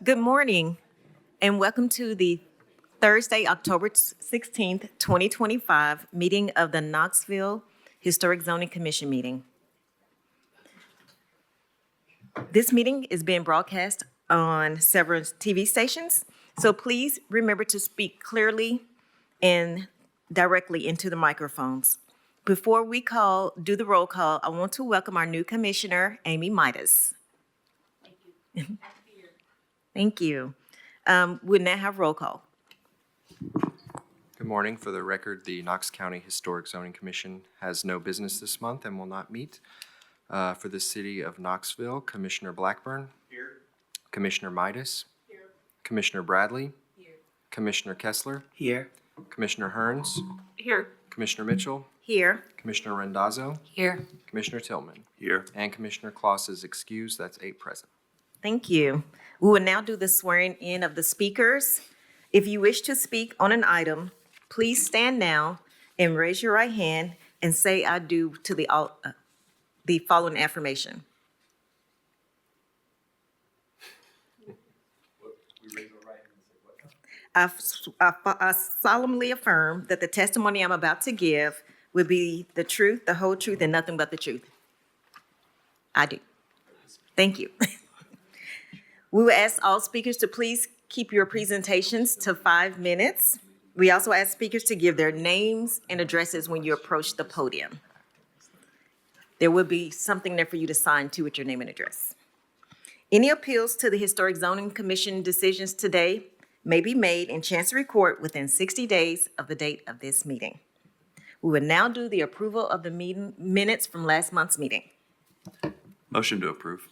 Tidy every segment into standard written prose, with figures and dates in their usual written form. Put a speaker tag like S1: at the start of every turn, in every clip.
S1: Good morning, and welcome to the Thursday, October 16th, 2025 meeting of the Knoxville Historic Zoning Commission meeting. This meeting is being broadcast on several TV stations, so please remember to speak clearly and directly into the microphones. Before we do the roll call, I want to welcome our new commissioner, Amy Midas. Thank you. We'll now have roll call.
S2: Good morning. For the record, the Knox County Historic Zoning Commission has no business this month and will not meet. For the city of Knoxville, Commissioner Blackburn. Here. Commissioner Midas. Here. Commissioner Bradley. Here. Commissioner Kessler.
S3: Here.
S2: Commissioner Hearns.
S4: Here.
S2: Commissioner Mitchell.
S1: Here.
S2: Commissioner Randazzo.
S4: Here.
S2: Commissioner Tillman.
S3: Here.
S2: And Commissioner Kloss is excused. That's 8 present.
S1: Thank you. We will now do the swearing in of the speakers. If you wish to speak on an item, please stand now and raise your right hand and say "I do" to the following affirmation. I solemnly affirm that the testimony I'm about to give will be the truth, the whole truth, and nothing but the truth. I do. Thank you. We will ask all speakers to please keep your presentations to 5 minutes. We also ask speakers to give their names and addresses when you approach the podium. There will be something there for you to sign too with your name and address. Any appeals to the Historic Zoning Commission decisions today may be made in Chancery Court within 60 days of the date of this meeting. We will now do the approval of the meeting minutes from last month's meeting.
S3: Motion to approve.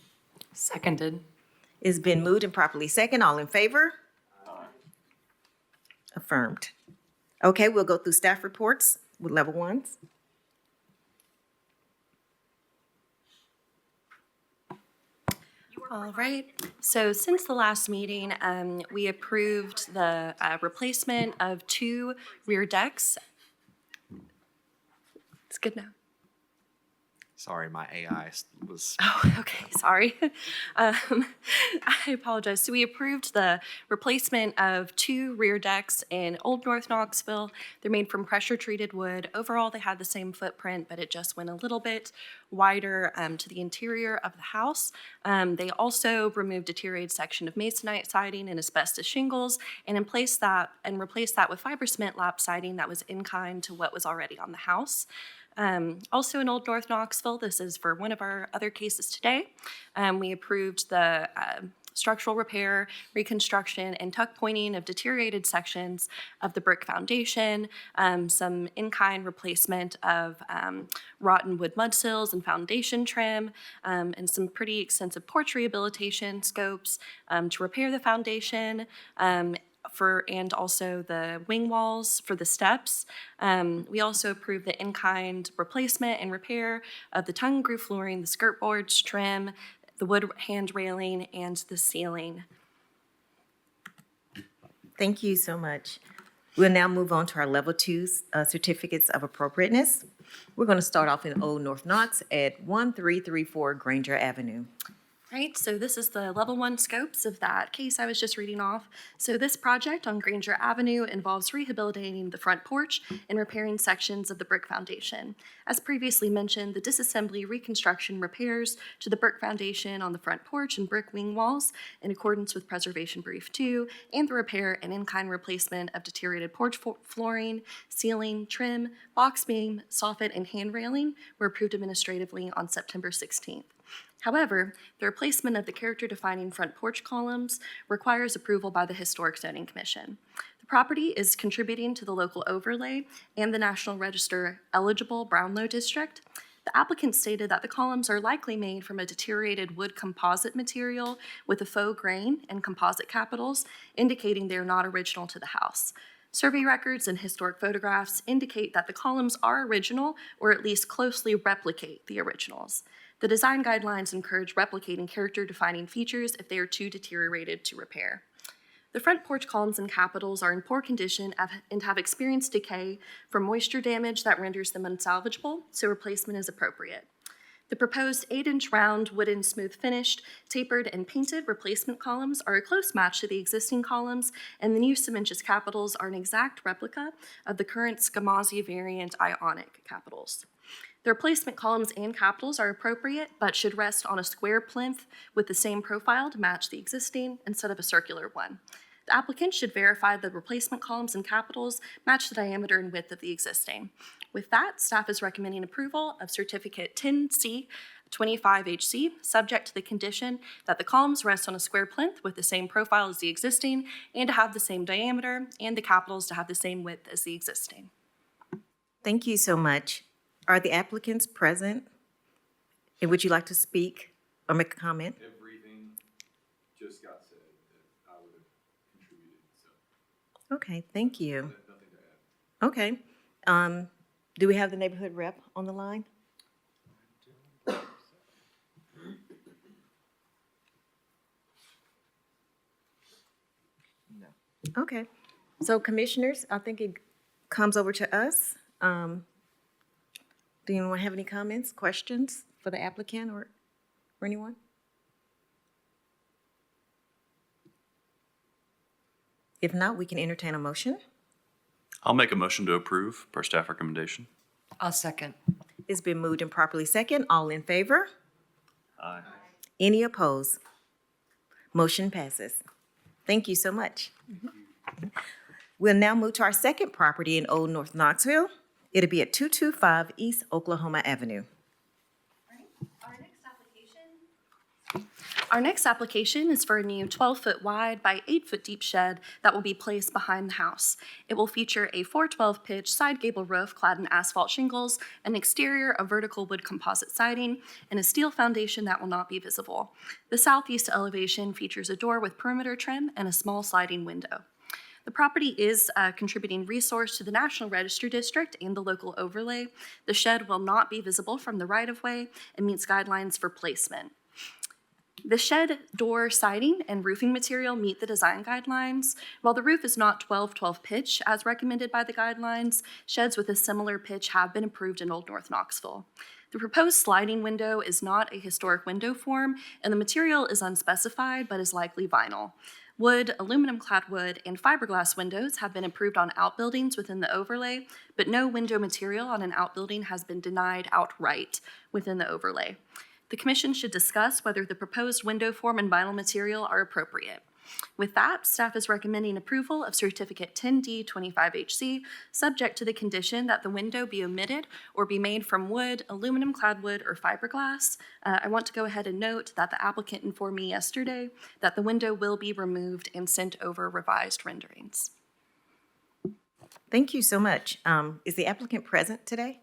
S4: Seconded.
S1: It's been moved and properly second. All in favor? Aye. Affirmed. Okay, we'll go through staff reports with level ones.
S4: All right. So since the last meeting, we approved the replacement of 2 rear decks. It's good now.
S2: Sorry, my AI was...
S4: Oh, okay, sorry. I apologize. So we approved the replacement of 2 rear decks in Old North Knoxville. They're made from pressure-treated wood. Overall, they had the same footprint, but it just went a little bit wider to the interior of the house. They also removed a deteriorated section of masonite siding and asbestos shingles and replaced that with fiber cement lap siding that was in kind to what was already on the house. Also in Old North Knoxville, this is for one of our other cases today, we approved the structural repair, reconstruction, and tuck pointing of deteriorated sections of the brick foundation, some in-kind replacement of rotten wood mud sills and foundation trim, and some pretty extensive porch rehabilitation scopes to repair the foundation, and also the wing walls for the steps. We also approved the in-kind replacement and repair of the tongue and groove flooring, the skirt boards, trim, the wood hand railing, and the ceiling.
S1: Thank you so much. We'll now move on to our level 2 certificates of appropriateness. We're going to start off in Old North Knox at 1334 Granger Avenue.
S4: Right, so this is the level 1 scopes of that case I was just reading off. So this project on Granger Avenue involves rehabilitating the front porch and repairing sections of the brick foundation. As previously mentioned, the disassembly, reconstruction, repairs to the brick foundation on the front porch and brick wing walls in accordance with Preservation Brief 2, and the repair and in-kind replacement of deteriorated porch flooring, ceiling, trim, box beam, soffit, and hand railing were approved administratively on September 16th. However, the replacement of the character-defining front porch columns requires approval by the Historic Zoning Commission. The property is contributing to the local overlay and the National Register eligible Brownlow District. The applicant stated that the columns are likely made from a deteriorated wood composite material with a faux grain and composite capitals, indicating they are not original to the house. Survey records and historic photographs indicate that the columns are original or at least closely replicate the originals. The design guidelines encourage replicating character-defining features if they are too deteriorated to repair. The front porch columns and capitals are in poor condition and have experienced decay from moisture damage that renders them unsalvageable, so replacement is appropriate. The proposed 8-inch round wooden smooth finished, tapered, and painted replacement columns are a close match to the existing columns, and the new cementous capitals are an exact replica of the current Scamozzi variant Ionic capitals. The replacement columns and capitals are appropriate, but should rest on a square plinth with the same profile to match the existing instead of a circular one. The applicant should verify the replacement columns and capitals match the diameter and width of the existing. With that, staff is recommending approval of Certificate 10C 25HC, subject to the condition that the columns rest on a square plinth with the same profile as the existing and to have the same diameter, and the capitals to have the same width as the existing.
S1: Thank you so much. Are the applicants present? And would you like to speak or make a comment?
S5: Everything just got said that I would have contributed, so
S1: Okay, thank you.
S5: nothing to add.
S1: Okay. Do we have the neighborhood rep on the line?
S2: No.
S1: Okay. So commissioners, I think it comes over to us. Do anyone have any comments, questions for the applicant or anyone? If not, we can entertain a motion.
S3: I'll make a motion to approve per staff recommendation.
S6: I'll second.
S1: It's been moved and properly second. All in favor?
S3: Aye.
S1: Any opposed? Motion passes. Thank you so much. We'll now move to our second property in Old North Knoxville. It'll be at 225 East Oklahoma Avenue.
S4: Our next application is for a new 12-foot wide by 8-foot deep shed that will be placed behind the house. It will feature a 412 pitch side gable roof clad in asphalt shingles, an exterior of vertical wood composite siding, and a steel foundation that will not be visible. The southeast elevation features a door with perimeter trim and a small sliding window. The property is a contributing resource to the National Register District and the local overlay. The shed will not be visible from the right-of-way and meets guidelines for placement. The shed door siding and roofing material meet the design guidelines. While the roof is not 12-12 pitch as recommended by the guidelines, sheds with a similar pitch have been approved in Old North Knoxville. The proposed sliding window is not a historic window form, and the material is unspecified but is likely vinyl. Wood, aluminum-clad wood, and fiberglass windows have been approved on outbuildings within the overlay, but no window material on an outbuilding has been denied outright within the overlay. The Commission should discuss whether the proposed window form and vinyl material are appropriate. With that, staff is recommending approval of Certificate 10D 25HC, subject to the condition that the window be omitted or be made from wood, aluminum-clad wood, or fiberglass. I want to go ahead and note that the applicant informed me yesterday that the window will be removed and sent over revised renderings.
S1: Thank you so much. Is the applicant present today?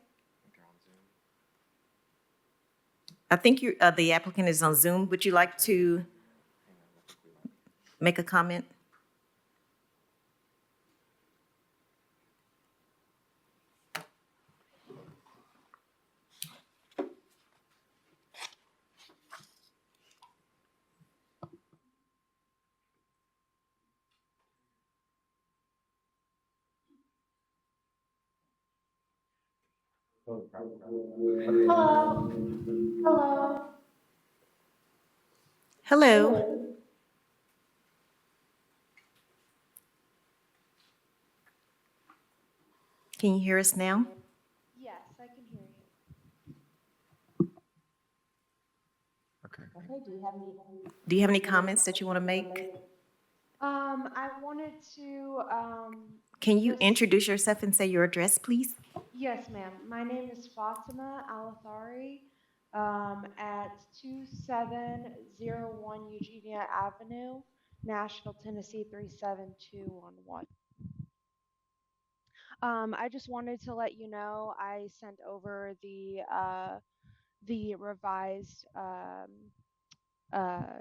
S1: I think the applicant is on Zoom. Would you like to make a comment?
S7: Hello. Hello.
S1: Hello. Can you hear us now?
S7: Yes, I can hear you.
S2: Okay.
S7: Okay,
S1: Do you have any comments that you want to make?
S7: I wanted to,
S1: Can you
S7: Yes.
S1: introduce yourself and say your address, please?
S7: yes, ma'am. My name is Fatima Alathari, at 2701 Eugenia Avenue, Nashville, Tennessee 37211. I just wanted to let you know I sent over the revised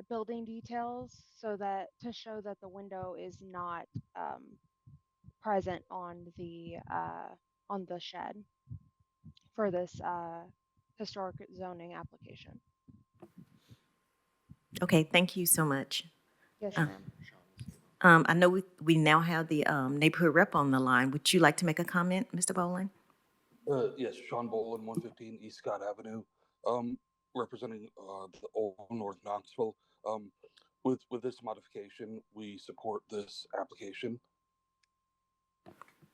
S7: building details so that to show that the window is not present on the shed for this historic zoning application.
S1: Okay, thank you so much.
S7: Yes,
S1: Uh,
S7: ma'am.
S1: I know we now have the neighborhood rep on the line. Would you like to make a comment, Mr. Bowling?
S8: Yes, Sean Boland, 115 East Scott Avenue.
S6: representing the Old North Knoxville. With this modification, we support this application.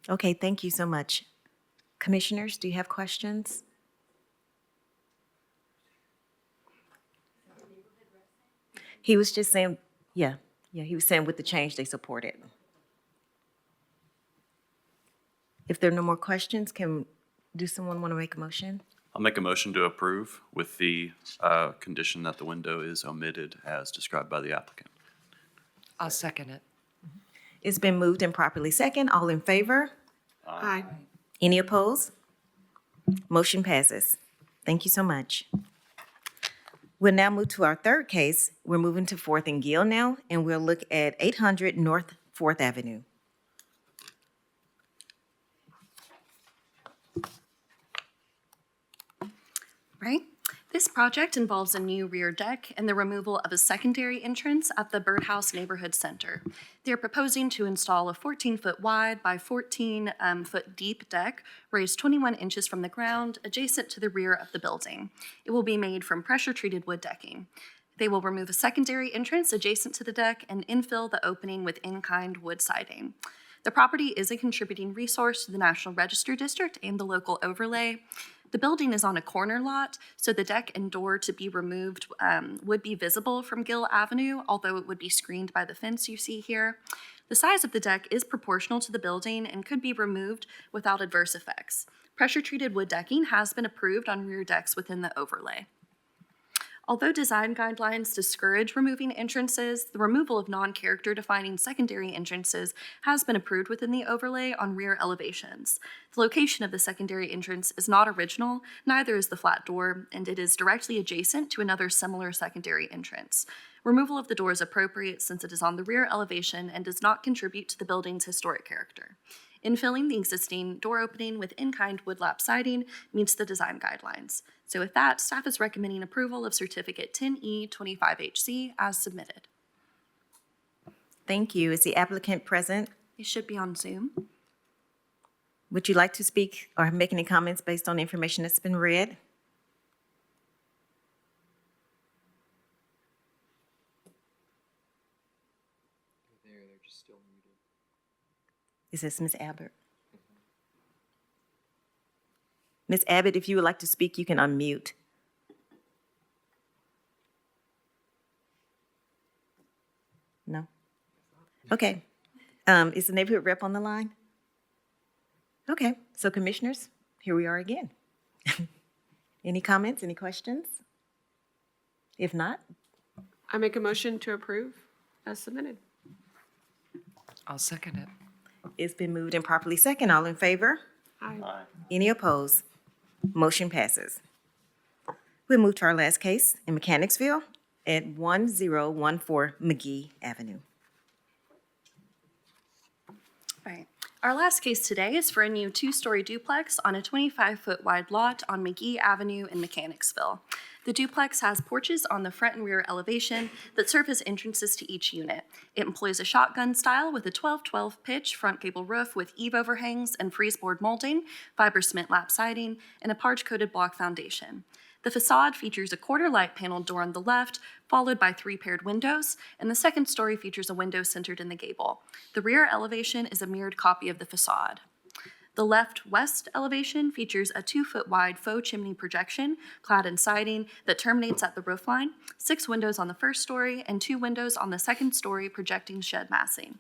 S1: Okay, thank you so much. Commissioners, do you have questions? He was just saying, yeah, he was saying with the change, they support it. If there are no more questions, do someone want to make a motion?
S3: I'll make a motion to approve with the condition that the window is omitted as described by the applicant.
S8: I'll second it.
S1: It's been moved and properly second. All in favor?
S8: Aye.
S1: Any opposed? Motion passes. Thank you so much. We'll now move to our third case. We're moving to 4th and Gill now, and we'll look at 800 North 4th Avenue.
S4: Right? This project involves a new rear deck and the removal of a secondary entrance at the Birdhouse Neighborhood Center. They're proposing to install a 14-foot wide by 14-foot deep deck raised 21 inches from the ground adjacent to the rear of the building. It will be made from pressure-treated wood decking. They will remove a secondary entrance adjacent to the deck and infill the opening with in-kind wood siding. The property is a contributing resource to the National Register District and the local overlay. The building is on a corner lot, so the deck and door to be removed would be visible from Gill Avenue, although it would be screened by the fence you see here. The size of the deck is proportional to the building and could be removed without adverse effects. Pressure-treated wood decking has been approved on rear decks within the overlay. Although design guidelines discourage removing entrances, the removal of non-character defining secondary entrances has been approved within the overlay on rear elevations. The location of the secondary entrance is not original, neither is the flat door, and it is directly adjacent to another similar secondary entrance. Removal of the door is appropriate since it is on the rear elevation and does not contribute to the building's historic character. Infilling the existing door opening with in-kind woodlap siding meets the design guidelines. So with that, staff is recommending approval of Certificate 10E25HC as submitted.
S1: Thank you. Is the applicant present?
S4: It should be on Zoom.
S1: Would you like to speak or make any comments based on the information that's been read?
S2: They're just still muted.
S1: Is this Ms. Abbott? Ms. Abbott, if you would like to speak, you can unmute. No? Okay. Is the neighborhood rep on the line? Okay, so commissioners, here we are again. Any comments, any questions? If not,
S8: I make a motion to approve as submitted. I'll second it.
S1: it's been moved and properly second. All in favor?
S8: Aye.
S1: Any opposed? Motion passes. We'll move to our last case in Mechanicsville at 1014 McGee Avenue.
S4: All right. Our last case today is for a new two-story duplex on a 25-foot wide lot on McGee Avenue in Mechanicsville. The duplex has porches on the front and rear elevation that serve as entrances to each unit. It employs a shotgun style with a 12-12 pitch front gable roof with eave overhangs and freeze-board molding, fiber cement lap siding, and a parge-coated block foundation. The facade features a quarter-light paneled door on the left, followed by 3 paired windows, and the second story features a window centered in the gable. The rear elevation is a mirrored copy of the facade. The left-west elevation features a 2-foot wide faux chimney projection clad in siding that terminates at the roofline, 6 windows on the first story, and 2 windows on the second story projecting shed massing.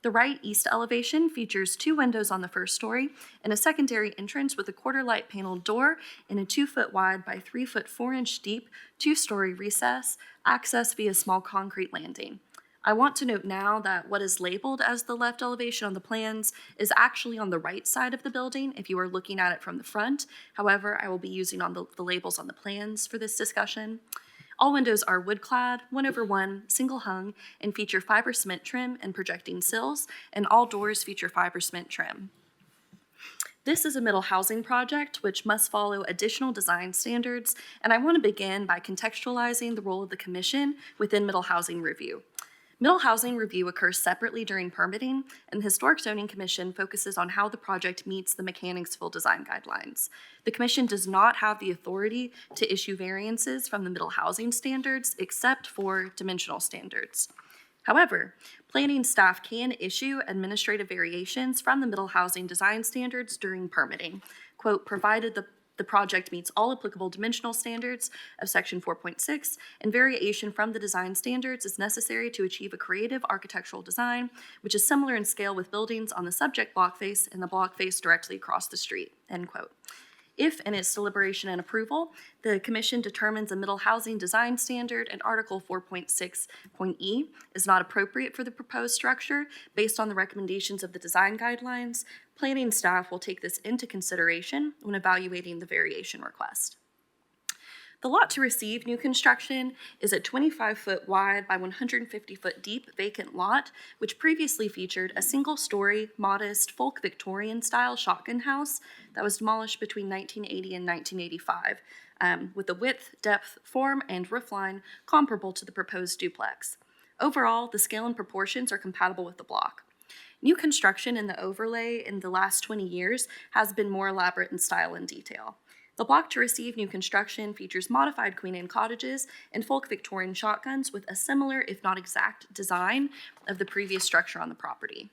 S4: The right east elevation features 2 windows on the first story and a secondary entrance with a quarter-light paneled door and a 2-foot wide by 3-foot 4-inch deep 2-story recess, accessed via small concrete landing. I want to note now that what is labeled as the left elevation on the plans is actually on the right side of the building if you are looking at it from the front. However, I will be using on the labels on the plans for this discussion. All windows are wood-clad, 1/1, single-hung, and feature fiber cement trim and projecting sills, and all doors feature fiber cement trim. This is a middle housing project which must follow additional design standards, and I want to begin by contextualizing the role of the Commission within middle housing review. Middle housing review occurs separately during permitting, and the Historic Zoning Commission focuses on how the project meets the Mechanicsville design guidelines. The commission does not have the authority to issue variances from the middle housing standards except for dimensional standards. However, planning staff can issue administrative variations from the middle housing design standards during permitting, quote, provided the project meets all applicable dimensional standards of Section 4.6, and variation from the design standards is necessary to achieve a creative architectural design, which is similar in scale with buildings on the subject block face and the block face directly across the street, end quote. If, in its deliberation and approval, the commission determines a middle housing design standard and Article 4.6.e is not appropriate for the proposed structure based on the recommendations of the design guidelines, planning staff will take this into consideration when evaluating the variation request. The lot to receive new construction is a 25-foot wide by 150-foot deep vacant lot, which previously featured a single-story, modest, folk Victorian-style shotgun house that was demolished between 1980 and 1985, with a width, depth, form, and roof line comparable to the proposed duplex. Overall, the scale and proportions are compatible with the block. New construction in the overlay in the last 20 years has been more elaborate in style and detail. The block to receive new construction features modified Queen Anne cottages and folk Victorian shotguns with a similar, if not exact, design of the previous structure on the property.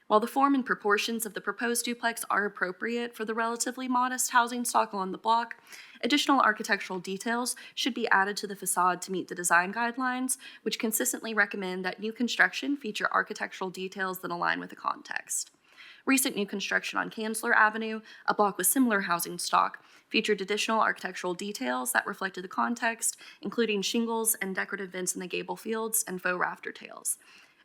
S4: While the form and proportions of the proposed duplex are appropriate for the relatively modest housing stock along the block, additional architectural details should be added to the facade to meet the design guidelines, which consistently recommend that new construction feature architectural details that align with the context. Recent new construction on Kanzler Avenue, a block with similar housing stock, featured additional architectural details that reflected the context, including shingles and decorative vents in the gable fields and faux rafter tails.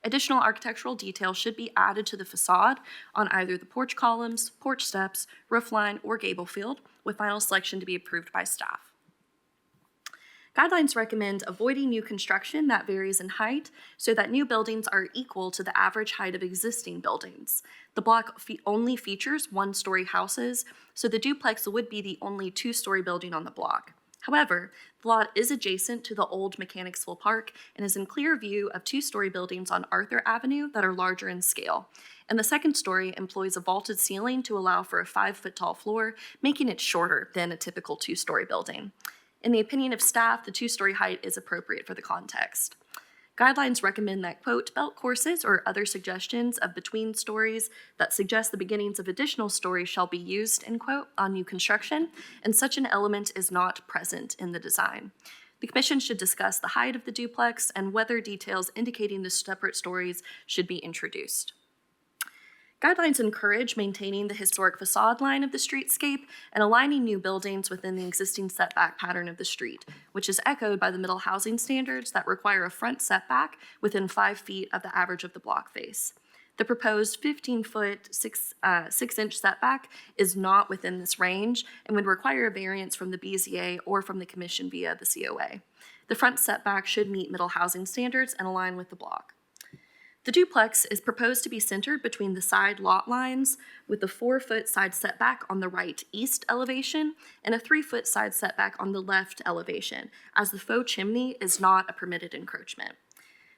S4: Additional architectural details should be added to the facade on either the porch columns, porch steps, roof line, or gable field, with final selection to be approved by staff. Guidelines recommend avoiding new construction that varies in height so that new buildings are equal to the average height of existing buildings. The block only features one-story houses, so the duplex would be the only two-story building on the block. However, the lot is adjacent to the old Mechanicsville Park and is in clear view of two-story buildings on Arthur Avenue that are larger in scale. And the second story employs a vaulted ceiling to allow for a 5-foot-tall floor, making it shorter than a typical two-story building. In the opinion of staff, the two-story height is appropriate for the context. Guidelines recommend that, quote, belt courses or other suggestions of between stories that suggest the beginnings of additional stories shall be used, end quote, on new construction, and such an element is not present in the design. The commission should discuss the height of the duplex and whether details indicating the separate stories should be introduced. Guidelines encourage maintaining the historic facade line of the streetscape and aligning new buildings within the existing setback pattern of the street, which is echoed by the middle housing standards that require a front setback within 5 feet of the average of the block face. The proposed 15-foot, 6-inch setback is not within this range and would require a variance from the BZA or from the commission via the COA. The front setback should meet middle housing standards and align with the block. The duplex is proposed to be centered between the side lot lines with a 4-foot side setback on the right east elevation and a 3-foot side setback on the left elevation, as the faux chimney is not a permitted encroachment.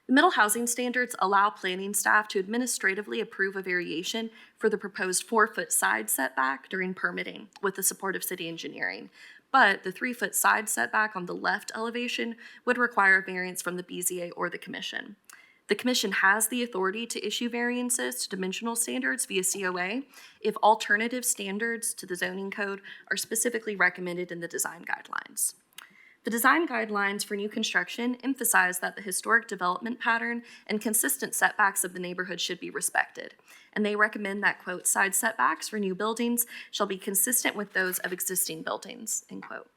S4: The middle housing standards allow planning staff to administratively approve a variation for the proposed 4-foot side setback during permitting with the support of city engineering, but the 3-foot side setback on the left elevation would require a variance from the BZA or the commission. The commission has the authority to issue variances to dimensional standards via COA if alternative standards to the zoning code are specifically recommended in the design guidelines. The design guidelines for new construction emphasize that the historic development pattern and consistent setbacks of the neighborhood should be respected, and they recommend that, quote, side setbacks for new buildings shall be consistent with those of existing buildings, end quote.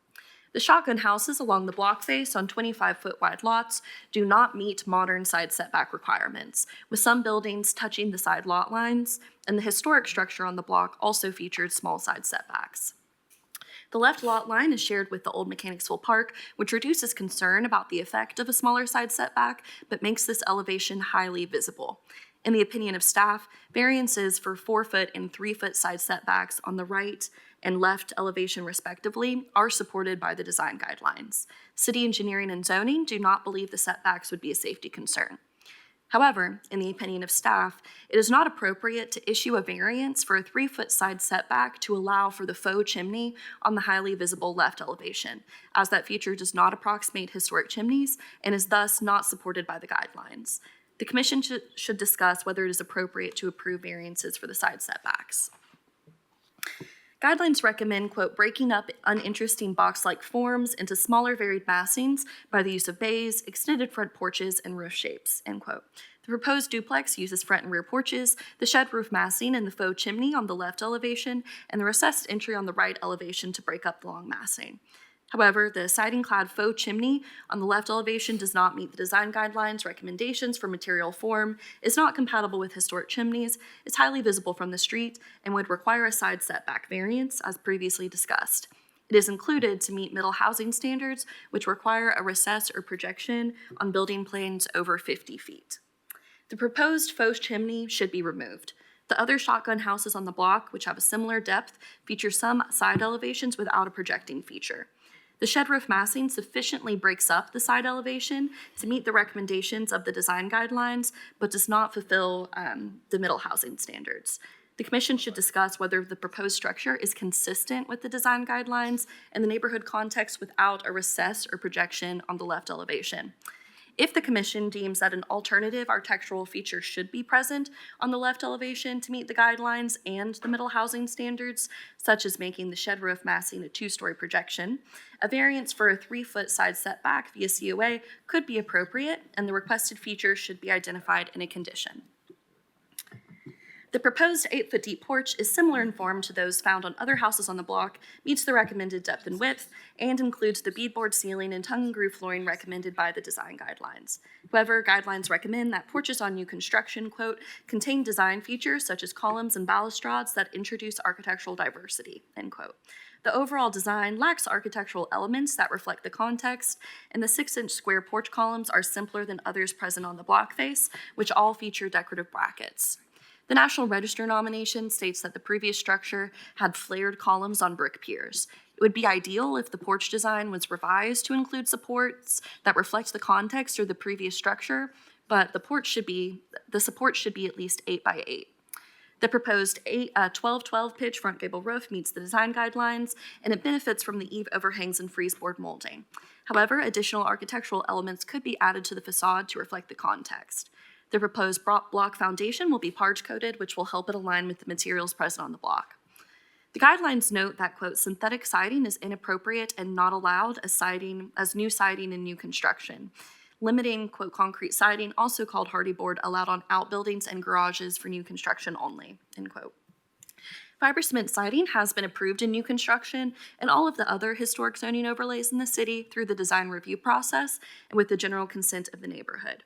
S4: The shotgun houses along the block face on 25-foot wide lots do not meet modern side setback requirements, with some buildings touching the side lot lines, and the historic structure on the block also featured small side setbacks. The left lot line is shared with the old Mechanicsville Park, which reduces concern about the effect of a smaller side setback, but makes this elevation highly visible. In the opinion of staff, variances for 4-foot and 3-foot side setbacks on the right and left elevation respectively are supported by the design guidelines. City engineering and zoning do not believe the setbacks would be a safety concern. However, in the opinion of staff, it is not appropriate to issue a variance for a 3-foot side setback to allow for the faux chimney on the highly visible left elevation, as that feature does not approximate historic chimneys and is thus not supported by the guidelines. The commission should discuss whether it is appropriate to approve variances for the side setbacks. Guidelines recommend, quote, breaking up uninteresting box-like forms into smaller varied massings by the use of bays, extended front porches, and roof shapes, end quote. The proposed duplex uses front and rear porches, the shed roof massing and the faux chimney on the left elevation, and the recessed entry on the right elevation to break up the long massing. However, the siding-clad faux chimney on the left elevation does not meet the design guidelines recommendations for material form, is not compatible with historic chimneys, is highly visible from the street, and would require a side setback variance, as previously discussed. It is included to meet middle housing standards, which require a recess or projection on building planes over 50 feet. The proposed faux chimney should be removed. The other shotgun houses on the block, which have a similar depth, feature some side elevations without a projecting feature. The shed roof massing sufficiently breaks up the side elevation to meet the recommendations of the design guidelines, but does not fulfill the middle housing standards. The commission should discuss whether the proposed structure is consistent with the design guidelines and the neighborhood context without a recess or projection on the left elevation. If the commission deems that an alternative architectural feature should be present on the left elevation to meet the guidelines and the middle housing standards, such as making the shed roof massing a 2-story projection, a variance for a 3-foot side setback via COA could be appropriate, and the requested feature should be identified in a condition. The proposed 8-foot deep porch is similar in form to those found on other houses on the block, meets the recommended depth and width, and includes the beadboard ceiling and tongue and groove flooring recommended by the design guidelines. However, guidelines recommend that porches on new construction, quote, contain design features such as columns and balustrades that introduce architectural diversity, end quote. The overall design lacks architectural elements that reflect the context, and the 6-inch square porch columns are simpler than others present on the block face, which all feature decorative brackets. The National Register nomination states that the previous structure had flared columns on brick piers. It would be ideal if the porch design was revised to include supports that reflect the context or the previous structure, but the support should be at least 8 by 8. The proposed 12-12 pitch front gable roof meets the design guidelines, and it benefits from the eave overhangs and freeze-board molding. However, additional architectural elements could be added to the facade to reflect the context. The proposed block foundation will be parge-coated, which will help it align with the materials present on the block. The guidelines note that, quote, synthetic siding is inappropriate and not allowed as new siding in new construction. Limiting, quote, concrete siding, also called hardy board, allowed on outbuildings and garages for new construction only, end quote. Fiber cement siding has been approved in new construction and all of the other historic zoning overlays in the city through the design review process and with the general consent of the neighborhood.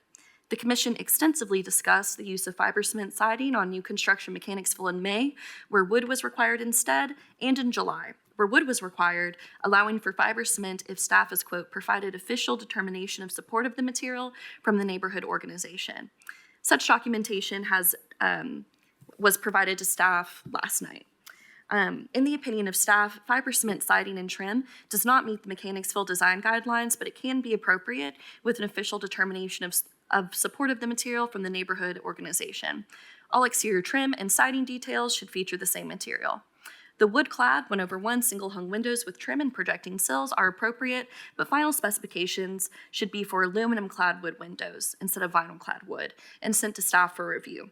S4: The commission extensively discussed the use of fiber cement siding on new construction Mechanicsville in May, where wood was required instead, and in July, where wood was required, allowing for fiber cement if staff has, quote, provided official determination of support of the material from the neighborhood organization. Such documentation was provided to staff last night. In the opinion of staff, fiber cement siding and trim does not meet the Mechanicsville design guidelines, but it can be appropriate with an official determination of support of the material from the neighborhood organization. All exterior trim and siding details should feature the same material. The wood-clad 1/1 single-hung windows with trim and projecting sills are appropriate, but final specifications should be for aluminum-clad wood windows instead of vinyl-clad wood, and sent to staff for review.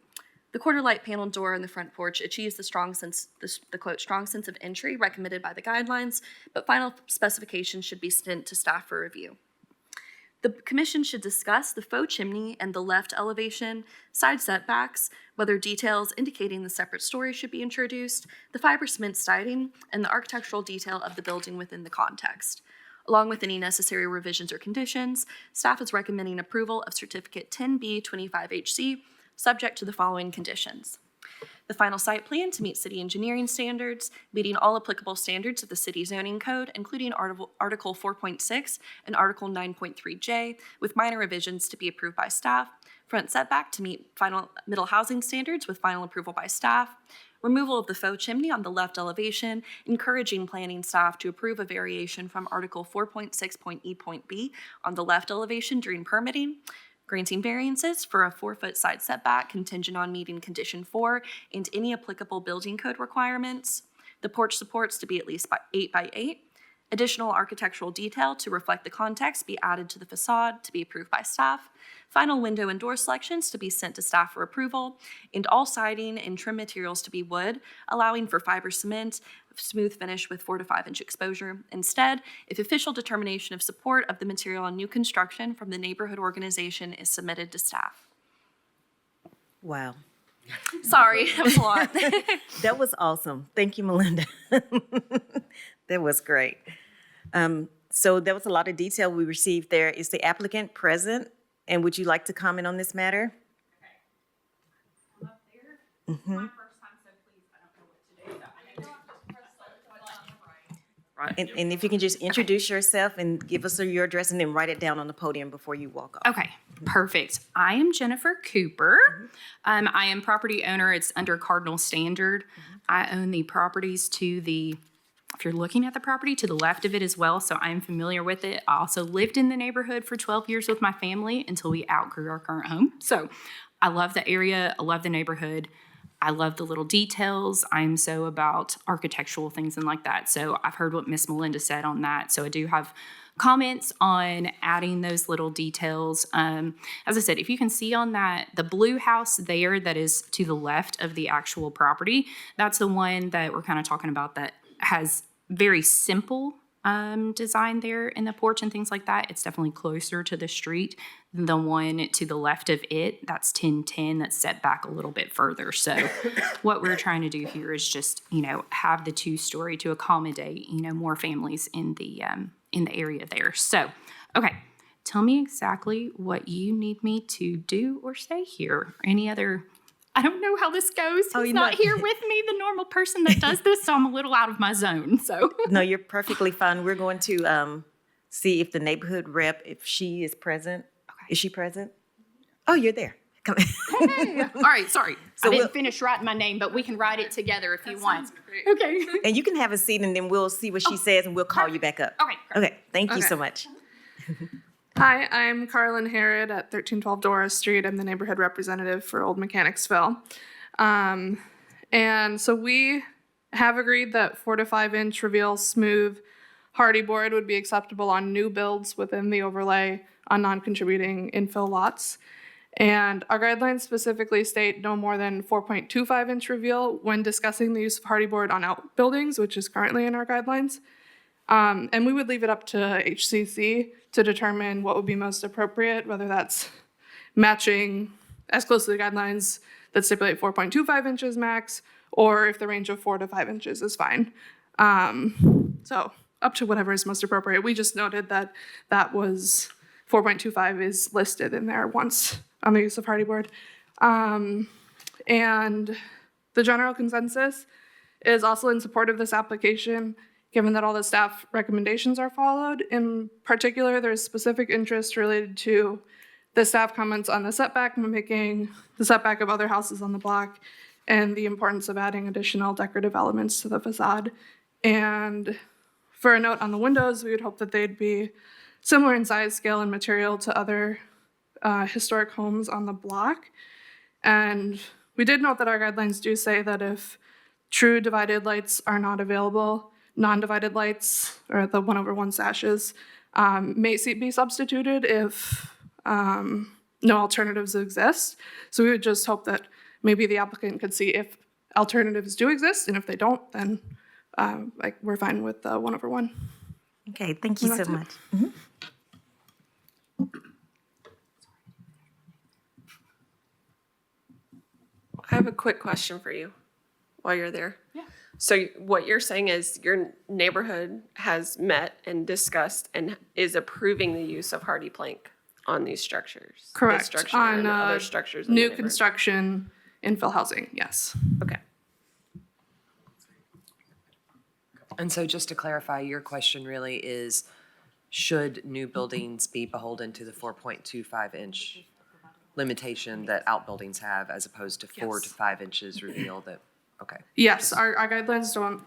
S4: The quarter light panel door on the front porch achieves the quote, strong sense of entry recommended by the guidelines, but final specifications should be sent to staff for review. The commission should discuss the faux chimney and the left elevation, side setbacks, whether details indicating the separate story should be introduced, the fiber cement siding, and the architectural detail of the building within the context. Along with any necessary revisions or conditions, staff is recommending approval of Certificate 10B25HC, subject to the following conditions. The final site plan to meet city engineering standards, meeting all applicable standards of the city zoning code, including Article 4.6 and Article 9.3J, with minor revisions to be approved by staff. Front setback to meet final middle housing standards with final approval by staff. Removal of the faux chimney on the left elevation, encouraging planning staff to approve a variation from Article 4.6.E.B on the left elevation during permitting. granting variances for a 4-foot side setback contingent on meeting condition 4 and any applicable building code requirements. The porch supports to be at least 8 by 8. Additional architectural detail to reflect the context be added to the facade to be approved by staff. Final window and door selections to be sent to staff for approval, and all siding and trim materials to be wood, allowing for fiber cement, smooth finish with 4 to 5 inch exposure. Instead, if official determination of support of the material on new construction from the neighborhood organization is submitted to staff.
S1: Wow.
S4: Sorry, that was a lot.
S1: That was awesome. Thank you, Melinda. That was great. So there was a lot of detail we received there. Is the applicant present? And would you like to comment on this matter?
S9: I'm up there. It's my first time, so please, I don't know what to do. So I need to press the button.
S4: Right.
S1: And if you can just introduce yourself and give us your address and then write it down on the podium before you walk off.
S9: Okay, perfect. I am Jennifer Cooper. I am property owner. It's under Cardinal Standard. I own the properties to the, if you're looking at the property, to the left of it as well, so I'm familiar with it. I also lived in the neighborhood for 12 years with my family until we outgrew our current home. So I love the area. I love the neighborhood. I love the little details. I'm so about architectural things and like that. So I've heard what Miss Melinda said on that. So I do have comments on adding those little details. As I said, if you can see on that, the blue house there that is to the left of the actual property, that's the one that we're kind of talking about that has very simple design there in the porch and things like that. It's definitely closer to the street than the one to the left of it. That's 1010, that's set back a little bit further. So what we're trying to do here is just, have the 2-story to accommodate, more families in the area there. So, okay, tell me exactly what you need me to do or say here. Any other, I don't know how this goes. He's not here with me, the normal person that does this, so I'm a little out of my zone, so.
S1: No, you're perfectly fine. We're going to see if the neighborhood rep, if she is present.
S9: Okay.
S1: Is she present? Oh, you're there. Come
S9: Hey, all right, sorry.
S1: So
S9: I didn't
S1: we'll-
S9: finish writing my name, but we can write it together if you want. Okay.
S1: And you can have a seat and then we'll see what she says and we'll call you back up.
S9: Okay, great.
S1: Okay, thank you so
S10: Okay.
S1: much.
S10: Hi, I'm Carlin Harrod at 1312 Doris Street. I'm the neighborhood representative for Old Mechanicsville. And so we have agreed that 4 to 5 inch reveal smooth hardy board would be acceptable on new builds within the overlay on non-contributing infill lots. And our guidelines specifically state no more than 4.25 inch reveal when discussing the use of hardy board on outbuildings, which is currently in our guidelines. And we would leave it up to HCC to determine what would be most appropriate, whether that's matching as close to the guidelines that stipulate 4.25 inches max, or if the range of 4 to 5 inches is fine. So up to whatever is most appropriate. We just noted that that was 4.25 is listed in there once on the use of hardy board. And the general consensus is also in support of this application, given that all the staff recommendations are followed. In particular, there's specific interest related to the staff comments on the setback, mimicking the setback of other houses on the block, and the importance of adding additional decorative elements to the facade. And for a note on the windows, we would hope that they'd be similar in size, scale, and material to other historic homes on the block. And we did note that our guidelines do say that if true divided lights are not available, non-divided lights, or the 1/1 sashes, may be substituted if no alternatives exist. So we would just hope that maybe the applicant could see if alternatives do exist, and if they don't, then we're fine with the 1/1.
S1: Okay, thank you so
S10: That's it.
S1: much.
S8: I have a quick question for you while you're there.
S9: Yeah.
S8: So what you're saying is your neighborhood has met and discussed and is approving the use of hardy plank on these structures? This
S10: Correct.
S8: structure
S10: On
S8: and other structures in the
S10: new
S8: neighborhood?
S10: construction, infill housing, yes.
S8: Okay.
S11: And so just to clarify, your question really is, should new buildings be beholden to the 4.25 inch limitation that outbuildings have as opposed to 4 to
S10: Yes.
S11: 5 inches reveal that, okay.
S10: Yes, our guidelines don't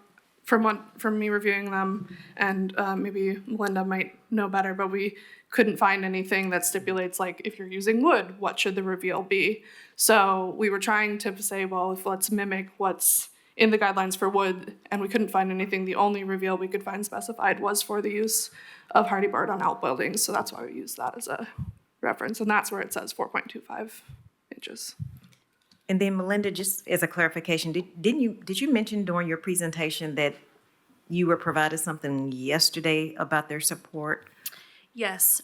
S10: from me reviewing them, and maybe Melinda might know better, but we couldn't find anything that stipulates, like, if you're using wood, what should the reveal be? So we were trying to say, well, if let's mimic what's in the guidelines for wood, and we couldn't find anything. The only reveal we could find specified was for the use of hardy board on outbuildings, so that's why we used that as a reference, and that's where it says 4.25 inches.
S1: And then Melinda, just as a clarification, did you mention during your presentation that you were provided something yesterday about their support?
S4: Yes,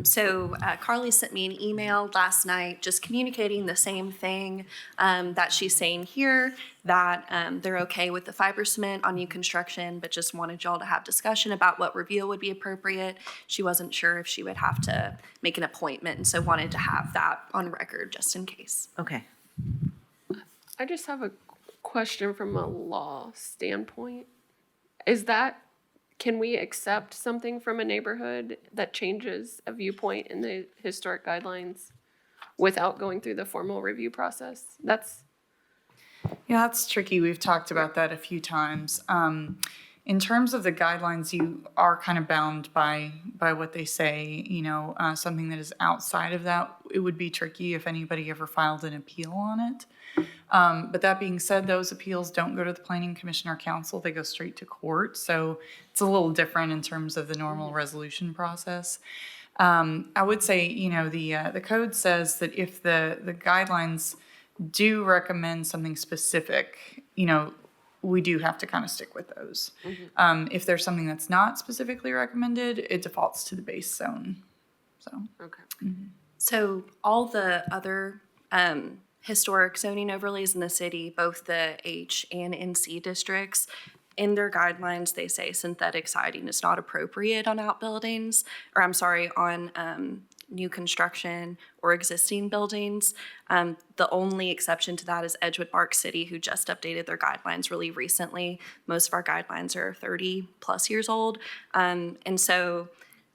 S4: so Carly sent me an email last night just communicating the same thing that she's saying here, that they're okay with the fiber cement on new construction, but just wanted y'all to have discussion about what reveal would be appropriate. She wasn't sure if she would have to make an appointment, and so wanted to have that on record just in case.
S1: Okay.
S8: I just have a question from a law standpoint. Can we accept something from a neighborhood that changes a viewpoint in the historic guidelines without going through the formal review process?
S12: Yeah, that's tricky. We've talked about that a few times. In terms of the guidelines, you are kind of bound by what they say. Something that is outside of that, it would be tricky if anybody ever filed an appeal on it. But that being said, those appeals don't go to the Planning Commission or Council. They go straight to court. So it's a little different in terms of the normal resolution process. I would say, the code says that if the guidelines do recommend something specific, we do have to kind of stick with those. If there's something that's not specifically recommended, it defaults to the base zone. So.
S8: Okay.
S4: So all the other historic zoning overlays in the city, both the H and NC districts, in their guidelines, they say synthetic siding is not appropriate on outbuildings, on new construction or existing buildings. The only exception to that is Edgewood Park City, who just updated their guidelines really recently. Most of our guidelines are 30 plus years old. And so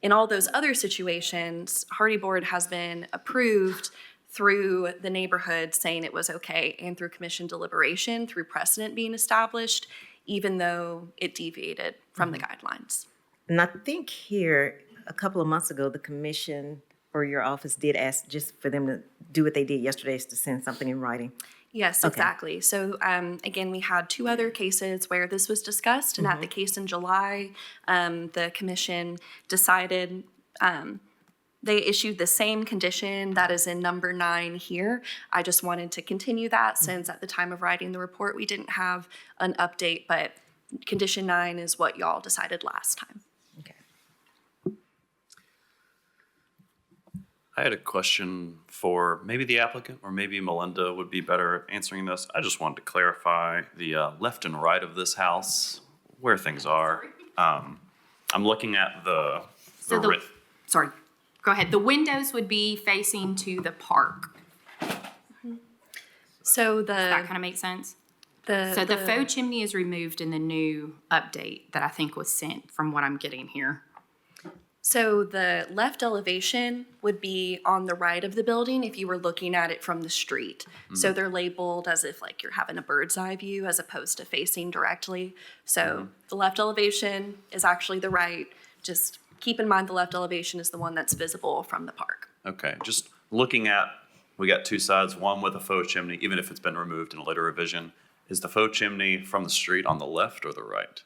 S4: in all those other situations, hardy board has been approved through the neighborhood saying it was okay, and through commission deliberation, through precedent being established, even though it deviated from the guidelines.
S1: And I think here, a couple of months ago, the commission or your office did ask just for them to do what they did yesterday, is to send something in writing.
S4: Yes,
S1: Okay.
S4: exactly. So again, we had two other cases where this was discussed, and at the case in July, the commission decided they issued the same condition that is in number 9 here. I just wanted to continue that since at the time of writing the report, we didn't have an update, but condition 9 is what y'all decided last time.
S1: Okay.
S3: I had a question for maybe the applicant, or maybe Melinda would be better at answering this. I just wanted to clarify the left and right of this house, where things are. I'm looking at the
S9: Sorry, go ahead. The windows would be facing to the park.
S4: So
S9: Does that kind of make sense? The faux chimney is removed in the new update that I think was sent, from what I'm getting here.
S4: So the left elevation would be on the right of the building if you were looking at it from the street. So they're labeled as if like you're having a bird's eye view as opposed to facing directly. So the left elevation is actually the right. Just keep in mind the left elevation is the one that's visible from the park.
S3: Okay, just looking at, we got two sides, one with a faux chimney, even if it's been removed in a later revision. Is the faux chimney from the street on the left or the right?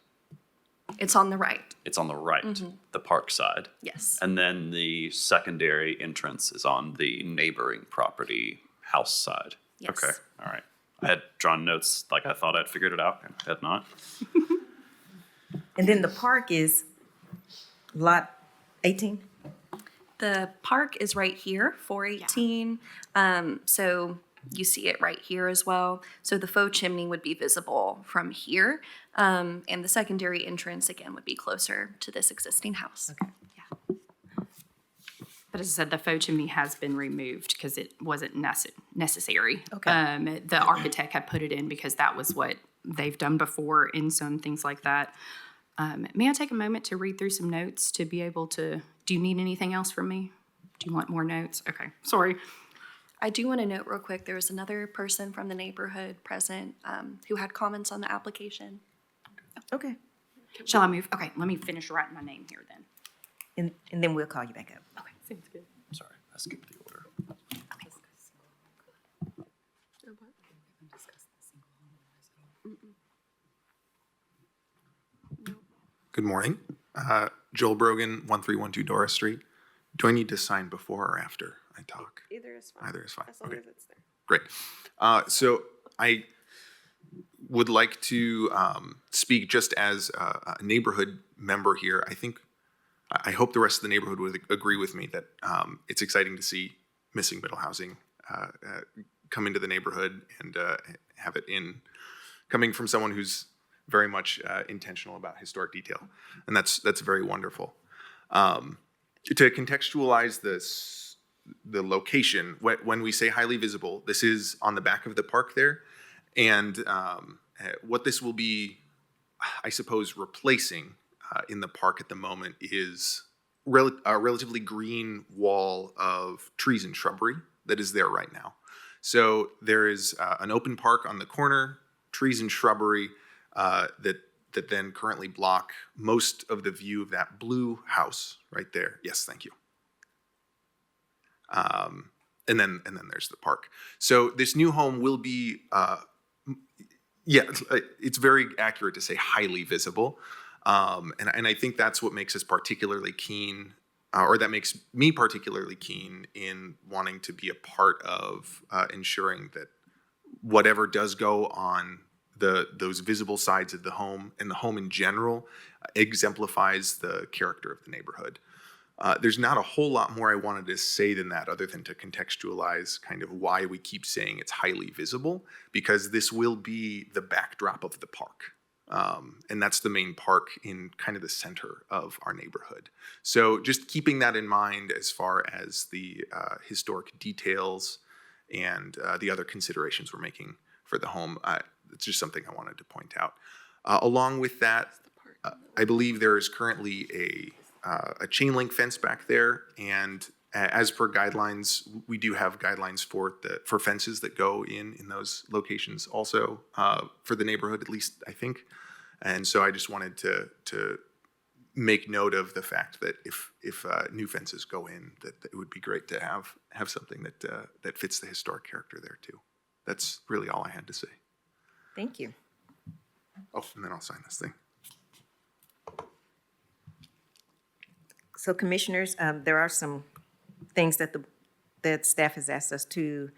S4: It's on the right.
S3: It's on the right, the park side.
S4: Yes.
S3: And then the secondary entrance is on the neighboring property house side.
S4: Yes.
S3: Okay, all right. I had drawn notes like I thought I'd figured it out, and I had not.
S1: And then the park is lot 18?
S4: The park is right here, 418. So you see it right here as well. So the faux chimney would be visible from here. And the secondary entrance, again, would be closer to this existing house.
S1: Okay.
S4: Yeah.
S9: But as I said, the faux chimney has been removed because it wasn't necessary.
S1: Okay.
S9: The architect had put it in because that was what they've done before in some things like that. May I take a moment to read through some notes to be able to, do you need anything else from me? Do you want more notes? Okay, sorry.
S4: I do want to note real quick, there was another person from the neighborhood present who had comments on the application.
S1: Okay.
S9: Shall I move? Okay, let me finish writing my name here then.
S1: And then we'll call you back up.
S9: Okay, sounds good.
S3: Sorry, I skipped the order.
S13: Good morning. Joel Brogan, 1312 Doris Street. Do I need to sign before or after I talk?
S8: Either is fine.
S13: Either is fine.
S8: As long
S13: Okay,
S8: as it's there.
S13: great. So I would like to speak just as a neighborhood member here. I hope the rest of the neighborhood would agree with me that it's exciting to see missing middle housing come into the neighborhood and have it coming from someone who's very much intentional about historic detail, and that's very wonderful. To contextualize the location, when we say highly visible, this is on the back of the park there, and what this will be, I suppose, replacing in the park at the moment is a relatively green wall of trees and shrubbery that is there right now. So there is an open park on the corner, trees and shrubbery that then currently block most of the view of that blue house right there. Yes, thank you. And then there's the park. So this new home will be, it's very accurate to say highly visible. And I think that's what makes us particularly keen, or that makes me particularly keen in wanting to be a part of ensuring that whatever does go on those visible sides of the home and the home in general exemplifies the character of the neighborhood. There's not a whole lot more I wanted to say than that, other than to contextualize kind of why we keep saying it's highly visible, because this will be the backdrop of the park. And that's the main park in kind of the center of our neighborhood. So just keeping that in mind as far as the historic details and the other considerations we're making for the home, it's just something I wanted to point out. Along with that, I believe there is currently a chain link fence back there, and as per guidelines, we do have guidelines for fences that go in those locations also for the neighborhood, at least I think. And so I just wanted to make note of the fact that if new fences go in, that it would be great to have something that fits the historic character there too. That's really all I had to say.
S1: Thank you.
S13: Oh, and then I'll sign this thing.
S1: So commissioners, there are some things that staff has asked us to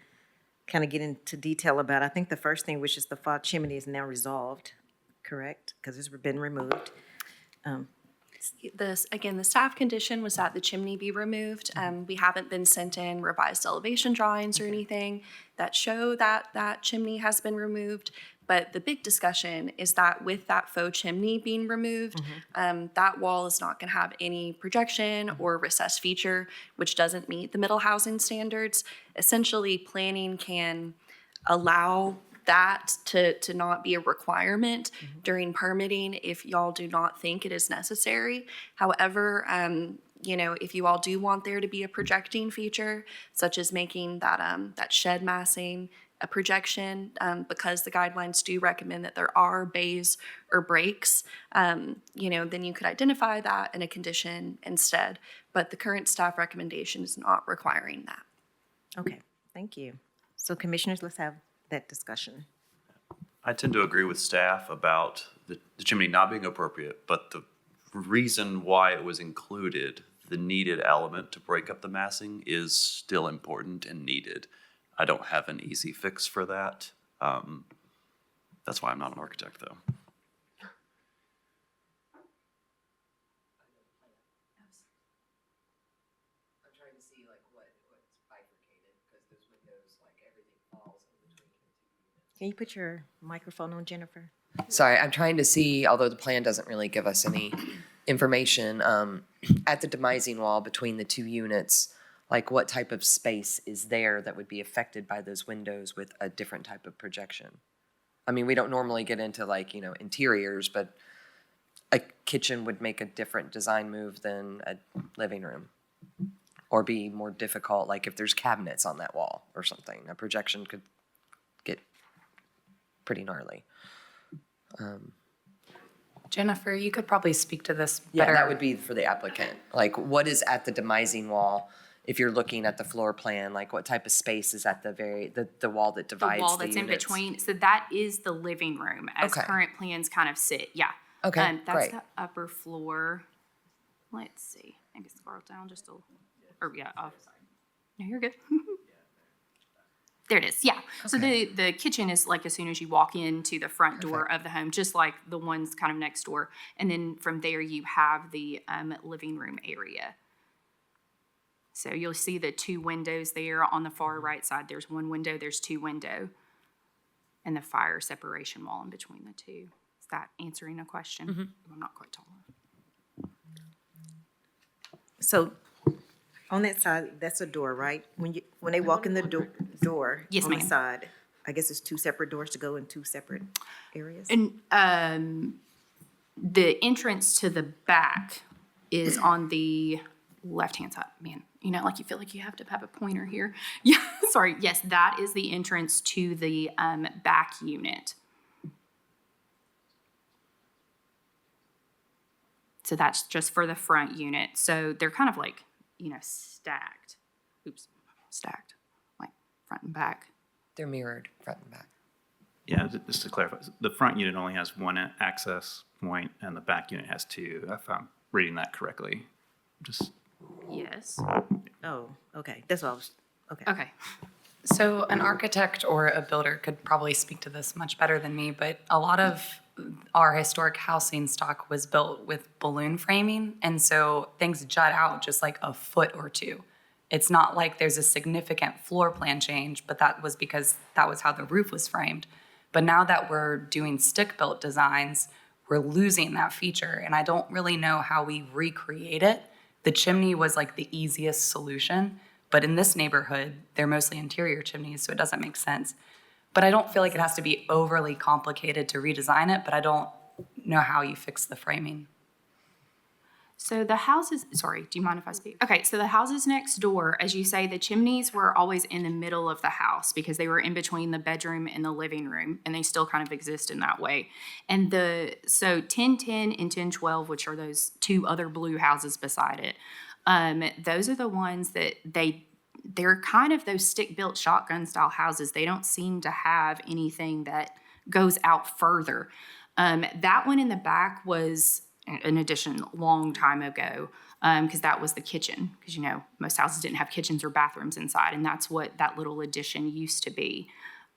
S1: kind of get into detail about. I think the first thing, which is the fall chimney, is now resolved, correct? Because it's been removed.
S4: The staff condition was that the chimney be removed. We haven't been sent in revised elevation drawings or anything that show that chimney has been removed. But the big discussion is that with that faux chimney being removed, that wall is not going to have any projection or recessed feature, which doesn't meet the middle housing standards. Essentially, planning can allow that to not be a requirement during permitting if y'all do not think it is necessary. However, if you all do want there to be a projecting feature, such as making that shed massing a projection, because the guidelines do recommend that there are bays or breaks, then you could identify that in a condition instead. But the current staff recommendation is not requiring that.
S1: Okay, thank you. So commissioners, let's have that discussion.
S3: I tend to agree with staff about the chimney not being appropriate, but the reason why it was included, the needed element to break up the massing, is still important and needed. I don't have an easy fix for that. That's why I'm not an architect, though.
S11: I'm trying to see what's bifurcated, because those windows, everything falls in between the two units.
S1: Can you put your microphone on, Jennifer?
S11: Sorry, I'm trying to see, although the plan doesn't really give us any information, at the demising wall between the two units, what type of space is there that would be affected by those windows with a different type of projection? I mean, we don't normally get into interiors, but a kitchen would make a different design move than a living room, or be more difficult, if there's cabinets on that wall or something. A projection could get pretty gnarly.
S14: Jennifer, you could probably speak to this
S11: Yeah,
S14: better.
S11: that would be for the applicant. Like, what is at the demising wall? If you're looking at the floor plan, like what type of space is at the wall that
S9: The
S11: divides
S9: wall
S11: the
S9: that's in
S11: units?
S9: between, so that is the living room as
S11: Okay.
S9: current plans kind of sit, yeah.
S11: Okay,
S9: That's
S11: great.
S9: the upper floor. Let's see, I can scroll down just a, or yeah, off. No, you're good. There it is, yeah. So the kitchen is like as soon as you walk into the front door of the home, just like the ones kind of next door. And then from there you have the living room area. So you'll see the two windows there on the far right side. There's one window, there's two window. And the fire separation wall in between the two. Is that answering a question? I'm not quite tall enough.
S1: So on that side, that's a door, right? When they walk in the door
S9: Yes,
S1: on the
S9: ma'am.
S1: side, I guess it's two separate doors to go in two separate areas?
S9: And the entrance to the back is on the left-hand side. Man, like you feel like you have to have a pointer here. Yeah, sorry. Yes, that is the entrance to the back unit. So that's just for the front unit. So they're kind of like, stacked. Stacked, like front and back.
S11: They're mirrored front and back.
S5: Yeah, just to clarify, the front unit only has one access point and the back unit has two, if I'm reading that correctly. Just,
S9: Yes.
S1: Oh, okay. That's what I was, okay.
S9: Okay.
S14: So an architect or a builder could probably speak to this much better than me, but a lot of our historic housing stock was built with balloon framing, and so things jut out just like a foot or two. It's not like there's a significant floor plan change, but that was because that was how the roof was framed. But now that we're doing stick-built designs, we're losing that feature, and I don't really know how we recreate it. The chimney was like the easiest solution, but in this neighborhood, they're mostly interior chimneys, so it doesn't make sense. But I don't feel like it has to be overly complicated to redesign it, but I don't know how you fix the framing.
S9: So the houses, sorry, do you mind if I speak? Okay, so the houses next door, as you say, the chimneys were always in the middle of the house because they were in between the bedroom and the living room, and they still kind of exist in that way. And so 1010 and 1012, which are those two other blue houses beside it, those are the ones that they're kind of those stick-built shotgun style houses. They don't seem to have anything that goes out further. That one in the back was an addition long time ago because that was the kitchen, because most houses didn't have kitchens or bathrooms inside, and that's what that little addition used to be.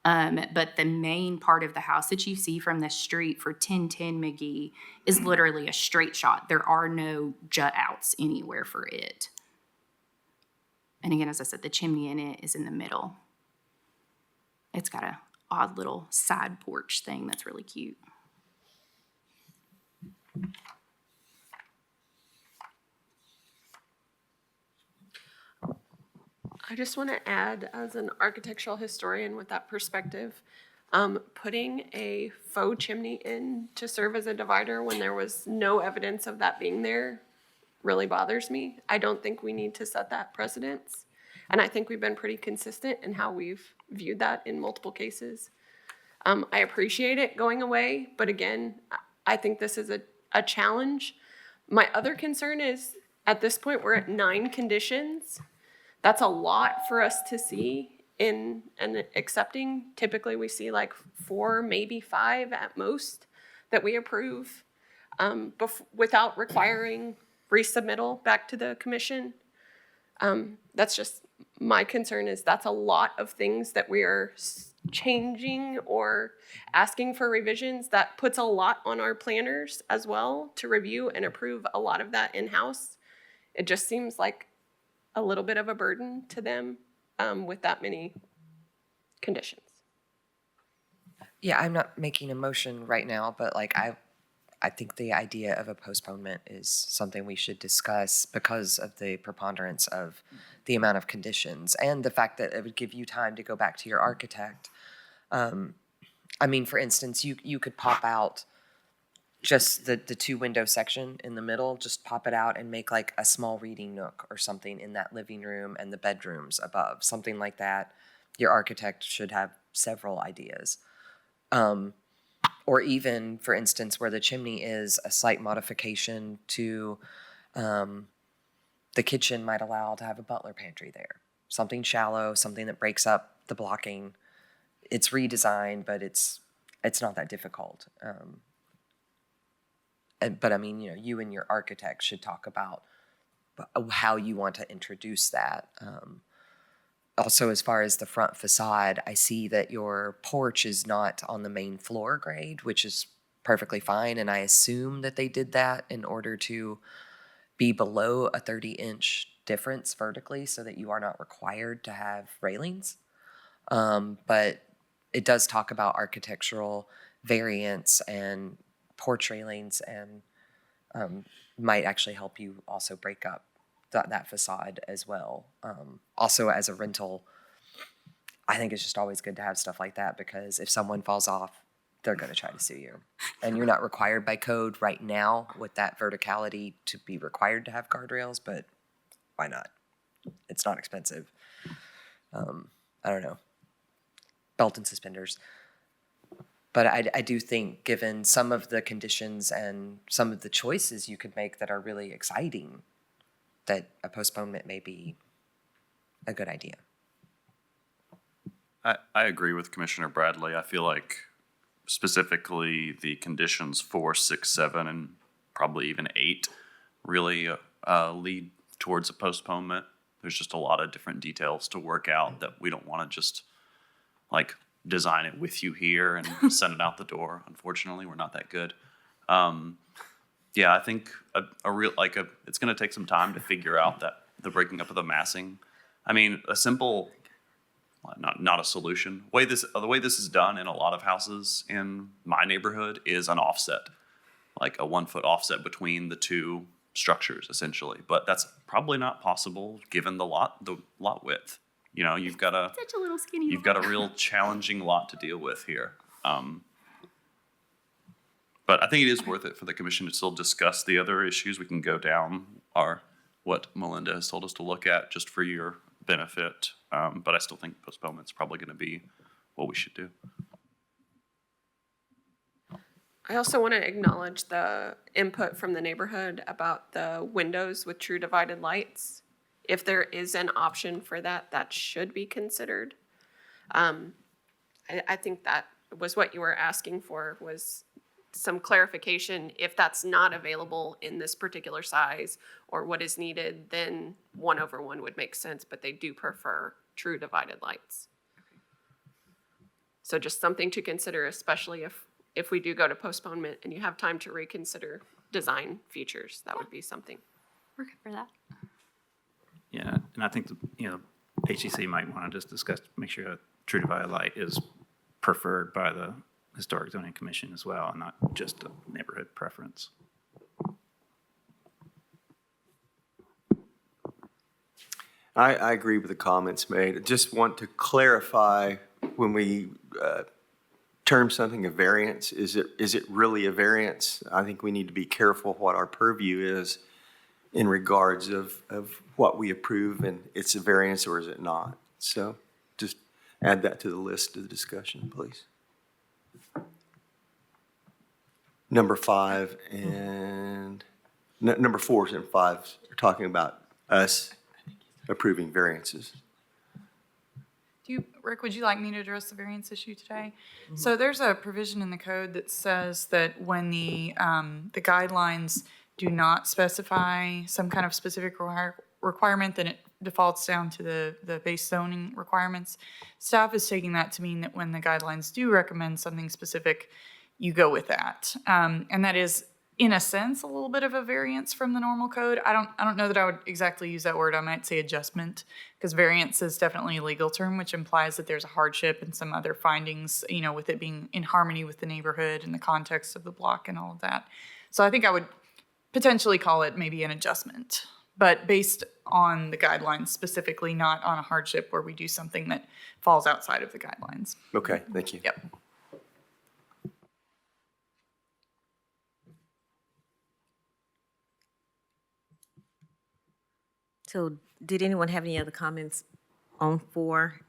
S9: But the main part of the house that you see from the street for 1010 McGee is literally a straight shot. There are no jut outs anywhere for it. And again, as I said, the chimney in it is in the middle. It's got a odd little side porch thing that's really cute.
S8: I just want to add, as an architectural historian with that perspective, putting a faux chimney in to serve as a divider when there was no evidence of that being there really bothers me. I don't think we need to set that precedence. And I think we've been pretty consistent in how we've viewed that in multiple cases. I appreciate it going away, but again, I think this is a challenge. My other concern is, at this point, we're at 9 conditions. That's a lot for us to see in an accepting. Typically, we see like 4, maybe 5 at most that we approve without requiring resubmittal back to the commission. That's just my concern, is that's a lot of things that we are changing or asking for revisions. That puts a lot on our planners as well to review and approve a lot of that in-house. It just seems like a little bit of a burden to them with that many conditions.
S11: Yeah, I'm not making a motion right now, but I think the idea of a postponement is something we should discuss because of the preponderance of the amount of conditions and the fact that it would give you time to go back to your architect. For instance, you could pop out just the 2 window section in the middle, just pop it out and make like a small reading nook or something in that living room and the bedrooms above, something like that. Your architect should have several ideas. or even, for instance, where the chimney is, a slight modification to the kitchen might allow to have a butler pantry there. Something shallow, something that breaks up the blocking. It's redesigned, but it's not that difficult. But I mean, you and your architect should talk about how you want to introduce that. Also, as far as the front facade, I see that your porch is not on the main floor grade, which is perfectly fine. And I assume that they did that in order to be below a 30-inch difference vertically so that you are not required to have railings. But it does talk about architectural variants and porch railings, and might actually help you also break up that facade as well. Also, as a rental, I think it's just always good to have stuff like that, because if someone falls off, they're going to try to sue you. And you're not required by code right now with that verticality to be required to have guardrails, but why not? It's not expensive. I don't know. Belt and suspenders. But I do think, given some of the conditions and some of the choices you could make that are really exciting, that a postponement may be a good idea.
S3: I agree with Commissioner Bradley. I feel like specifically the conditions 4, 6, 7, and probably even 8 really lead towards a postponement. There's just a lot of different details to work out that we don't want to just like design it with you here and send it out the door. Unfortunately, we're not that good. Yeah, I think it's going to take some time to figure out that the breaking up of the massing. I mean, a simple, not a solution. The way this is done in a lot of houses in my neighborhood is an offset, like a 1 foot offset between the two structures, essentially. But that's probably not possible given the lot width. You've got
S9: Such a little skinny
S3: you've got a real challenging lot to deal with here. But I think it is worth it for the commission to still discuss the other issues. We can go down what Melinda has told us to look at just for your benefit. But I still think postponement's probably going to be what we should do.
S8: I also want to acknowledge the input from the neighborhood about the windows with true divided lights. If there is an option for that, that should be considered. I think that was what you were asking for, was some clarification. If that's not available in this particular size or what is needed, then 1/1 would make sense, but they do prefer true divided lights. So just something to consider, especially if we do go to postponement and you have time to reconsider design features, that would be something.
S9: We're good for that.
S5: Yeah, and I think, HEC might want to just discuss, make sure a true divided light is preferred by the Historic Zoning Commission as well, and not just a neighborhood preference.
S15: I agree with the comments made. I just want to clarify, when we term something a variance, is it really a variance? I think we need to be careful what our purview is in regards of what we approve, and it's a variance or is it not? So just add that to the list of the discussion, please. Number 5 and number 4 and 5 are talking about us approving variances.
S12: Rick, would you like me to address the variance issue today? Mm-hmm. So there's a provision in the code that says that when the guidelines do not specify some kind of specific requirement, then it defaults down to the base zoning requirements. Staff is taking that to mean that when the guidelines do recommend something specific, you go with that. And that is, in a sense, a little bit of a variance from the normal code. I don't know that I would exactly use that word. I might say adjustment, because variance is definitely a legal term, which implies that there's a hardship and some other findings, with it being in harmony with the neighborhood and the context of the block and all of that. So I think I would potentially call it maybe an adjustment, but based on the guidelines specifically, not on a hardship where we do something that falls outside of the guidelines.
S15: Okay, thank you.
S12: Yep.
S1: So did anyone have any other comments on 4?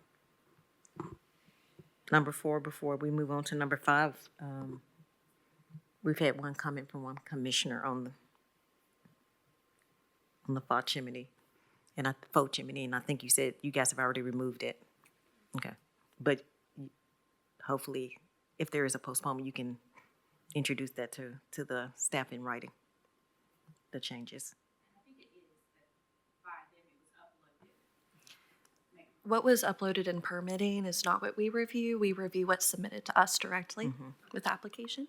S1: number 4 before we move on to number 5. We've had one comment from one commissioner on the faux chimney, and I think you said you guys have already removed it. Okay, but hopefully, if there is a postponement, you can introduce that to the staff in writing, the changes.
S4: What was uploaded in permitting is not what we review. We review what's submitted to us directly with application.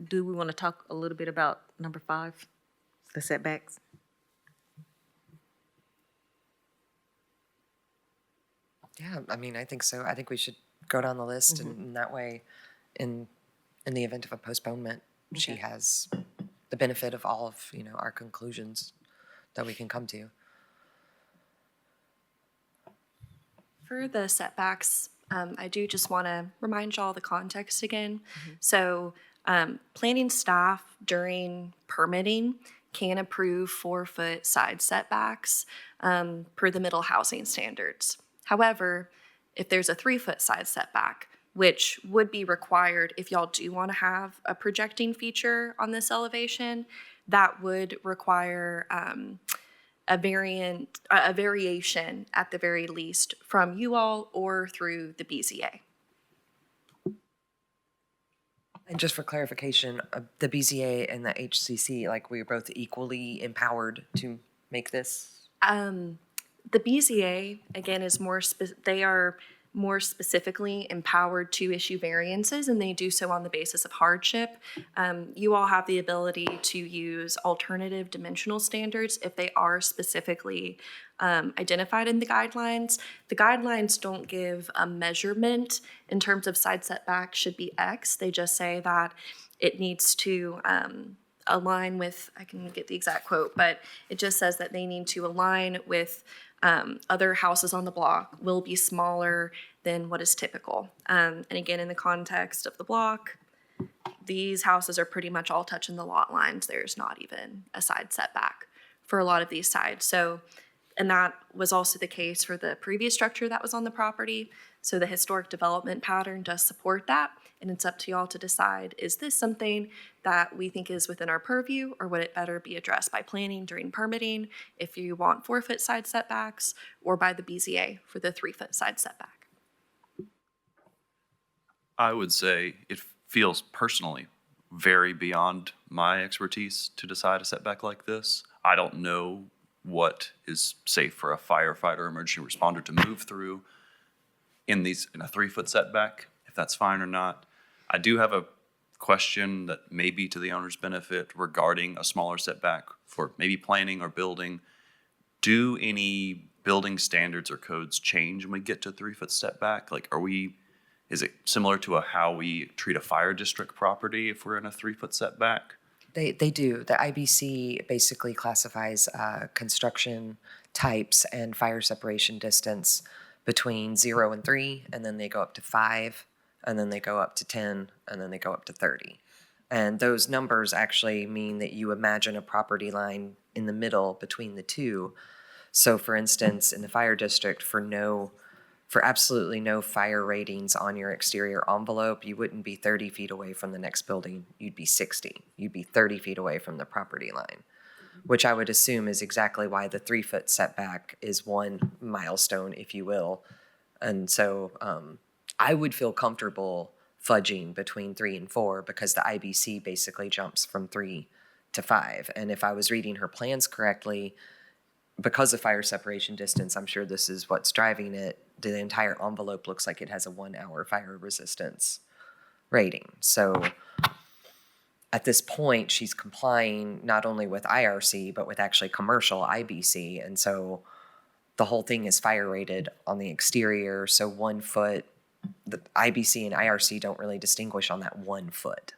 S1: Do we want to talk a little bit about number 5, the setbacks?
S11: Yeah, I mean, I think so. I think we should go down the list, and that way, in the event of a postponement, she
S1: Okay.
S11: has the benefit of all of, our conclusions that we can come to.
S4: For the setbacks, I do just want to remind y'all the context again. So, planning staff during permitting can approve 4-foot side setbacks per the middle housing standards. However, if there's a 3-foot side setback, which would be required if y'all do want to have a projecting feature on this elevation, that would require a variation at the very least from you all or through the BZA.
S11: And just for clarification, the BZA and the HCC, like, we're both equally empowered to make this?
S4: The BZA, again, is they are more specifically empowered to issue variances, and they do so on the basis of hardship. You all have the ability to use alternative dimensional standards if they are specifically identified in the guidelines. The guidelines don't give a measurement in terms of side setback should be X. They just say that it needs to align with, I can get the exact quote, but it just says that they need to align with other houses on the block, will be smaller than what is typical. And again, in the context of the block, these houses are pretty much all touching the lot lines. There's not even a side setback for a lot of these sides. So, and that was also the case for the previous structure that was on the property. So the historic development pattern does support that. And it's up to y'all to decide, is this something that we think is within our purview, or would it better be addressed by planning during permitting if you want 4-foot side setbacks, or by the BZA for the 3-foot side setback?
S3: I would say it feels personally very beyond my expertise to decide a setback like this. I don't know what is safe for a firefighter or emergency responder to move through in a 3-foot setback, if that's fine or not. I do have a question that may be to the owner's benefit regarding a smaller setback for maybe planning or building. Do any building standards or codes change when we get to 3-foot setback? Like, is it similar to how we treat a fire district property if we're in a 3-foot setback?
S11: They do. The IBC basically classifies construction types and fire separation distance between 0 and 3, and then they go up to 5, and then they go up to 10, and then they go up to 30. And those numbers actually mean that you imagine a property line in the middle between the two. So for instance, in the fire district, for absolutely no fire ratings on your exterior envelope, you wouldn't be 30 feet away from the next building, you'd be 60. You'd be 30 feet away from the property line, which I would assume is exactly why the 3-foot setback is one milestone, if you will. And so I would feel comfortable fudging between 3 and 4 because the IBC basically jumps from 3 to 5. And if I was reading her plans correctly, because of fire separation distance, I'm sure this is what's driving it, the entire envelope looks like it has a 1-hour fire resistance rating. So at this point, she's complying not only with IRC, but with actually commercial IBC. And so the whole thing is fire rated on the exterior. So 1 foot, the IBC and IRC don't really distinguish on that 1 foot.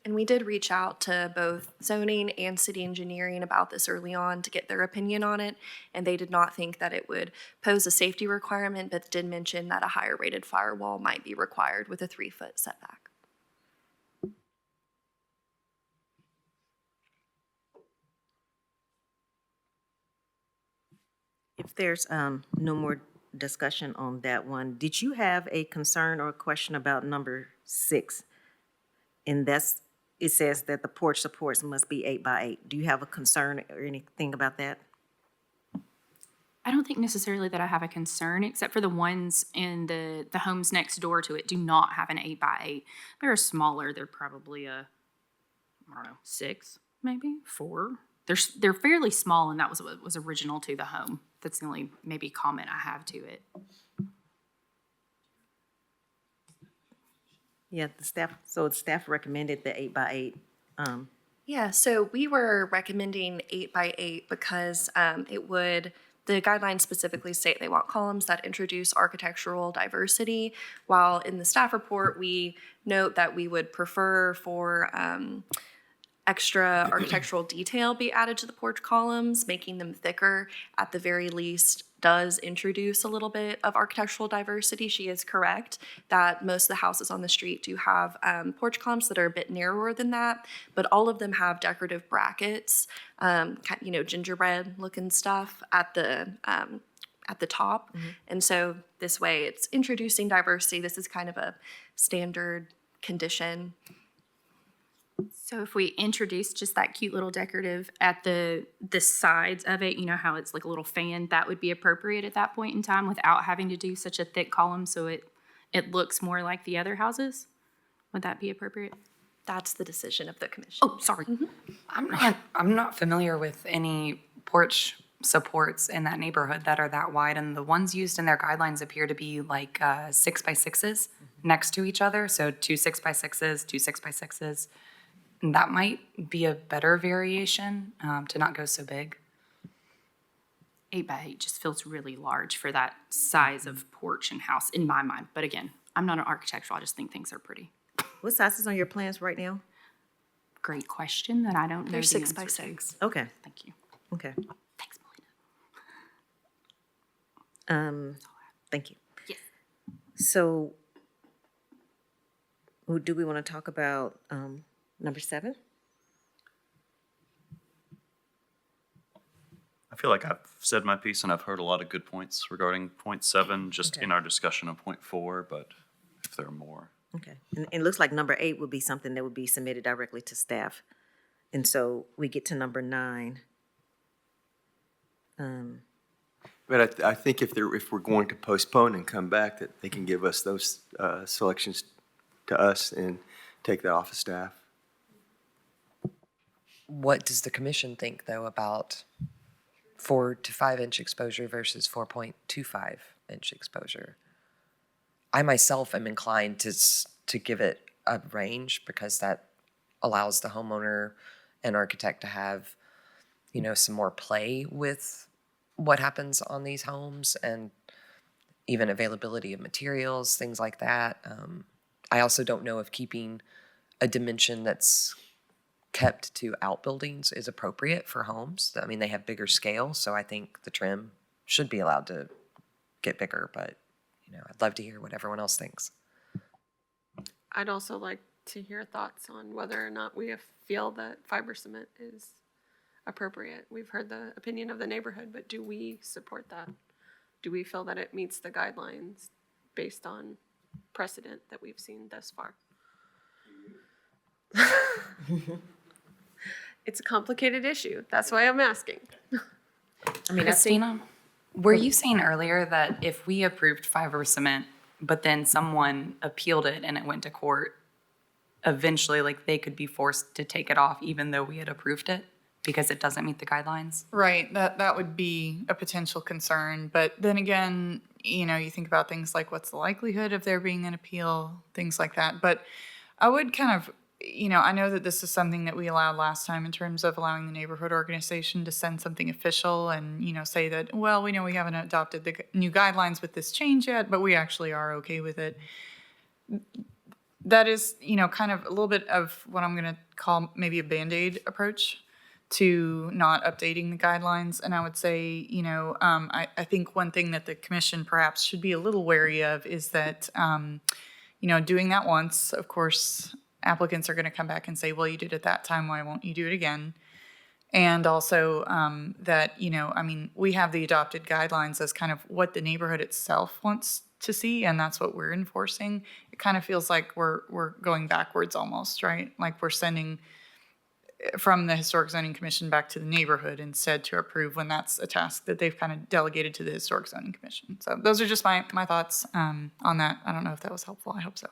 S4: And we did reach out to both zoning and city engineering about this early on to get their opinion on it, and they did not think that it would pose a safety requirement, but did mention that a higher rated firewall might be required with a 3-foot setback.
S1: If there's no more discussion on that one. Did you have a concern or a question about number 6? And it says that the porch supports must be 8 by 8. Do you have a concern or anything about that?
S9: I don't think necessarily that I have a concern, except for the ones in the homes next door to it do not have an 8 by 8. They're smaller. They're probably I don't know, 6, maybe 4. They're fairly small, and that was what was original to the home. That's the only maybe comment I have to it.
S1: Yeah, the staff recommended the 8 by 8.
S4: Yeah, so we were recommending 8 by 8 because the guidelines specifically state they want columns that introduce architectural diversity, while in the staff report, we note that we would prefer for extra architectural detail be added to the porch columns, making them thicker at the very least does introduce a little bit of architectural diversity. She is correct that most of the houses on the street do have porch columns that are a bit narrower than that, but all of them have decorative brackets, gingerbread looking stuff at the top. And so this way it's introducing diversity. This is kind of a standard condition.
S9: So if we introduce just that cute little decorative at the sides of it, you know how it's like a little fan, that would be appropriate at that point in time without having to do such a thick column so it looks more like the other houses? Would that be appropriate?
S4: That's the decision of the commission.
S9: Oh, sorry.
S14: I'm not familiar with any porch supports in that neighborhood that are that wide, and the ones used in their guidelines appear to be like 6 by 6s next to each other. So 2 6 by 6s, 2 6 by 6s. And that might be a better variation to not go so big.
S9: 8 by 8 just feels really large for that size of porch and house in my mind. But again, I'm not an architectural. I just think things are pretty.
S1: What size is on your plans right now?
S9: Great question that I don't know.
S4: They're
S9: the
S4: 6 by
S9: answer to.
S4: 6.
S1: Okay,
S9: Thank you.
S1: okay.
S9: Thanks, Melinda.
S1: Thank you.
S9: Yes.
S1: So, do we want to talk about number 7?
S3: I feel like I've said my piece and I've heard a lot of good points regarding point 7, just
S1: Okay.
S3: in our discussion of point 4, but if there are more.
S1: Okay, and it looks like number 8 would be something that would be submitted directly to staff. And so we get to number 9.
S15: But I think if we're going to postpone and come back, that they can give us those selections to us and take that off of staff.
S11: What does the commission think, though, about 4 to 5 inch exposure versus 4.25 inch exposure? I myself am inclined to give it a range because that allows the homeowner and architect to have, some more play with what happens on these homes and even availability of materials, things like that. I also don't know if keeping a dimension that's kept to outbuildings is appropriate for homes. I mean, they have bigger scale, so I think the trim should be allowed to get bigger, but I'd love to hear what everyone else thinks.
S8: I'd also like to hear thoughts on whether or not we feel that fiber cement is appropriate. We've heard the opinion of the neighborhood, but do we support that? Do we feel that it meets the guidelines based on precedent that we've seen thus far? It's a complicated issue. That's why I'm asking.
S14: Christina, were you saying earlier that if we approved fiber cement, but then someone appealed it and it went to court, eventually, they could be forced to take it off even though we had approved it because it doesn't meet the guidelines?
S12: Right, that would be a potential concern. But then again, you think about things like what's the likelihood of there being an appeal, things like that. But I would kind of, I know that this is something that we allowed last time in terms of allowing the neighborhood organization to send something official and, say that, well, we know we haven't adopted the new guidelines with this change yet, but we actually are okay with it. That is, kind of a little bit of what I'm going to call maybe a Band-Aid approach to not updating the guidelines. And I would say, I think one thing that the commission perhaps should be a little wary of is that, doing that once, of course, applicants are going to come back and say, well, you did it that time, why won't you do it again? And also that, I mean, we have the adopted guidelines as kind of what the neighborhood itself wants to see, and that's what we're enforcing. It kind of feels like we're going backwards almost, right? Like we're sending from the Historic Zoning Commission back to the neighborhood instead to approve when that's a task that they've kind of delegated to the Historic Zoning Commission. So those are just my thoughts on that. I don't know if that was helpful. I hope so.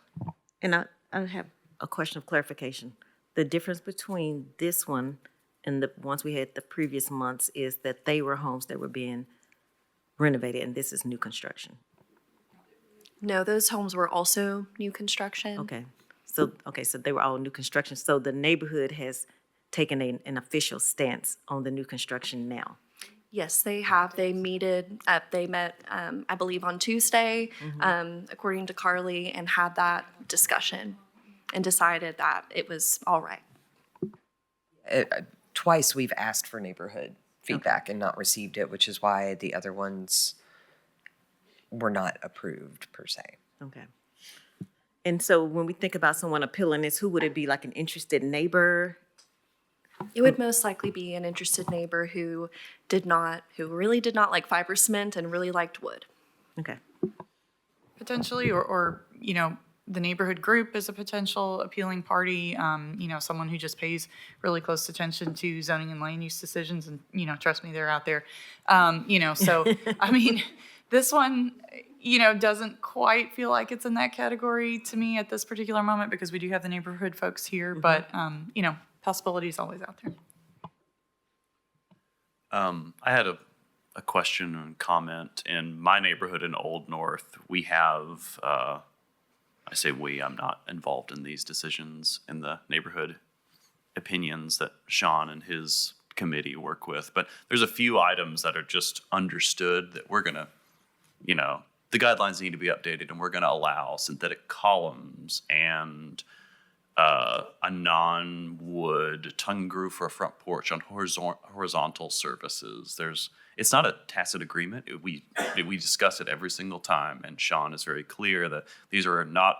S1: And I have a question of clarification. The difference between this one and the ones we had the previous months is that they were homes that were being renovated, and this is new construction.
S4: No, those homes were also new construction.
S1: Okay, so they were all new construction. So the neighborhood has taken an official stance on the new construction now.
S4: Yes, they have. They met, I believe, on Tuesday, according to Carly, and had that discussion and decided that it was all right.
S11: Twice we've asked for neighborhood feedback and not received it, which is why the other ones were not approved per se.
S1: Okay. And so when we think about someone appealing this, who would it be, like an interested neighbor?
S4: It would most likely be an interested neighbor who really did not like fiber cement and really liked wood.
S1: Okay.
S12: Potentially, or the neighborhood group is a potential appealing party. Someone who just pays really close attention to zoning and land use decisions, and trust me, they're out there. So I mean, this one, doesn't quite feel like it's in that category to me at this particular moment because we do have the neighborhood folks here, but possibility is always out there.
S3: I had a question and comment. In my neighborhood in Old North, we have, I say we, I'm not involved in these decisions in the neighborhood opinions that Sean and his committee work with, but there's a few items that are just understood that we're gonna, the guidelines need to be updated, and we're gonna allow synthetic columns and a non-wood tongue groove for a front porch on horizontal surfaces. It's not a tacit agreement. We discuss it every single time, and Sean is very clear that these are not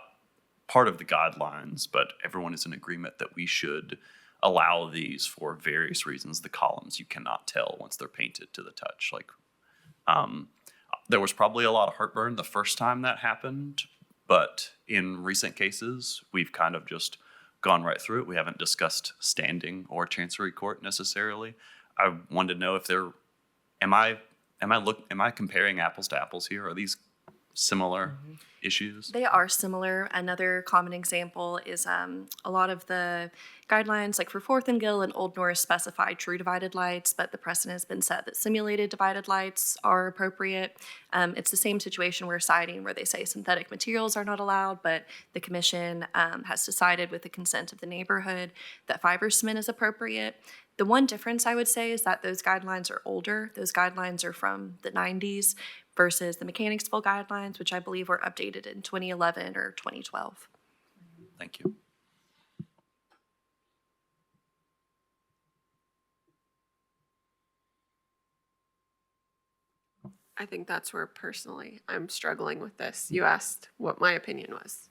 S3: part of the guidelines, but everyone is in agreement that we should allow these for various reasons. The columns, you cannot tell once they're painted to the touch. There was probably a lot of heartburn the first time that happened, but in recent cases, we've kind of just gone right through it. We haven't discussed standing or chancery court necessarily. I wanted to know if am I comparing apples to apples here? Are these similar issues?
S4: They are similar. Another common example is a lot of the guidelines, like for Fourth and Gill and Old North, specify true divided lights, but the precedent has been set that simulated divided lights are appropriate. It's the same situation we're citing where they say synthetic materials are not allowed, but the commission has decided with the consent of the neighborhood that fiber cement is appropriate. The one difference I would say is that those guidelines are older. Those guidelines are from the 90s versus the Mechanicsville guidelines, which I believe were updated in 2011 or 2012.
S3: Thank you.
S8: I think that's where personally I'm struggling with this. You asked what my opinion was.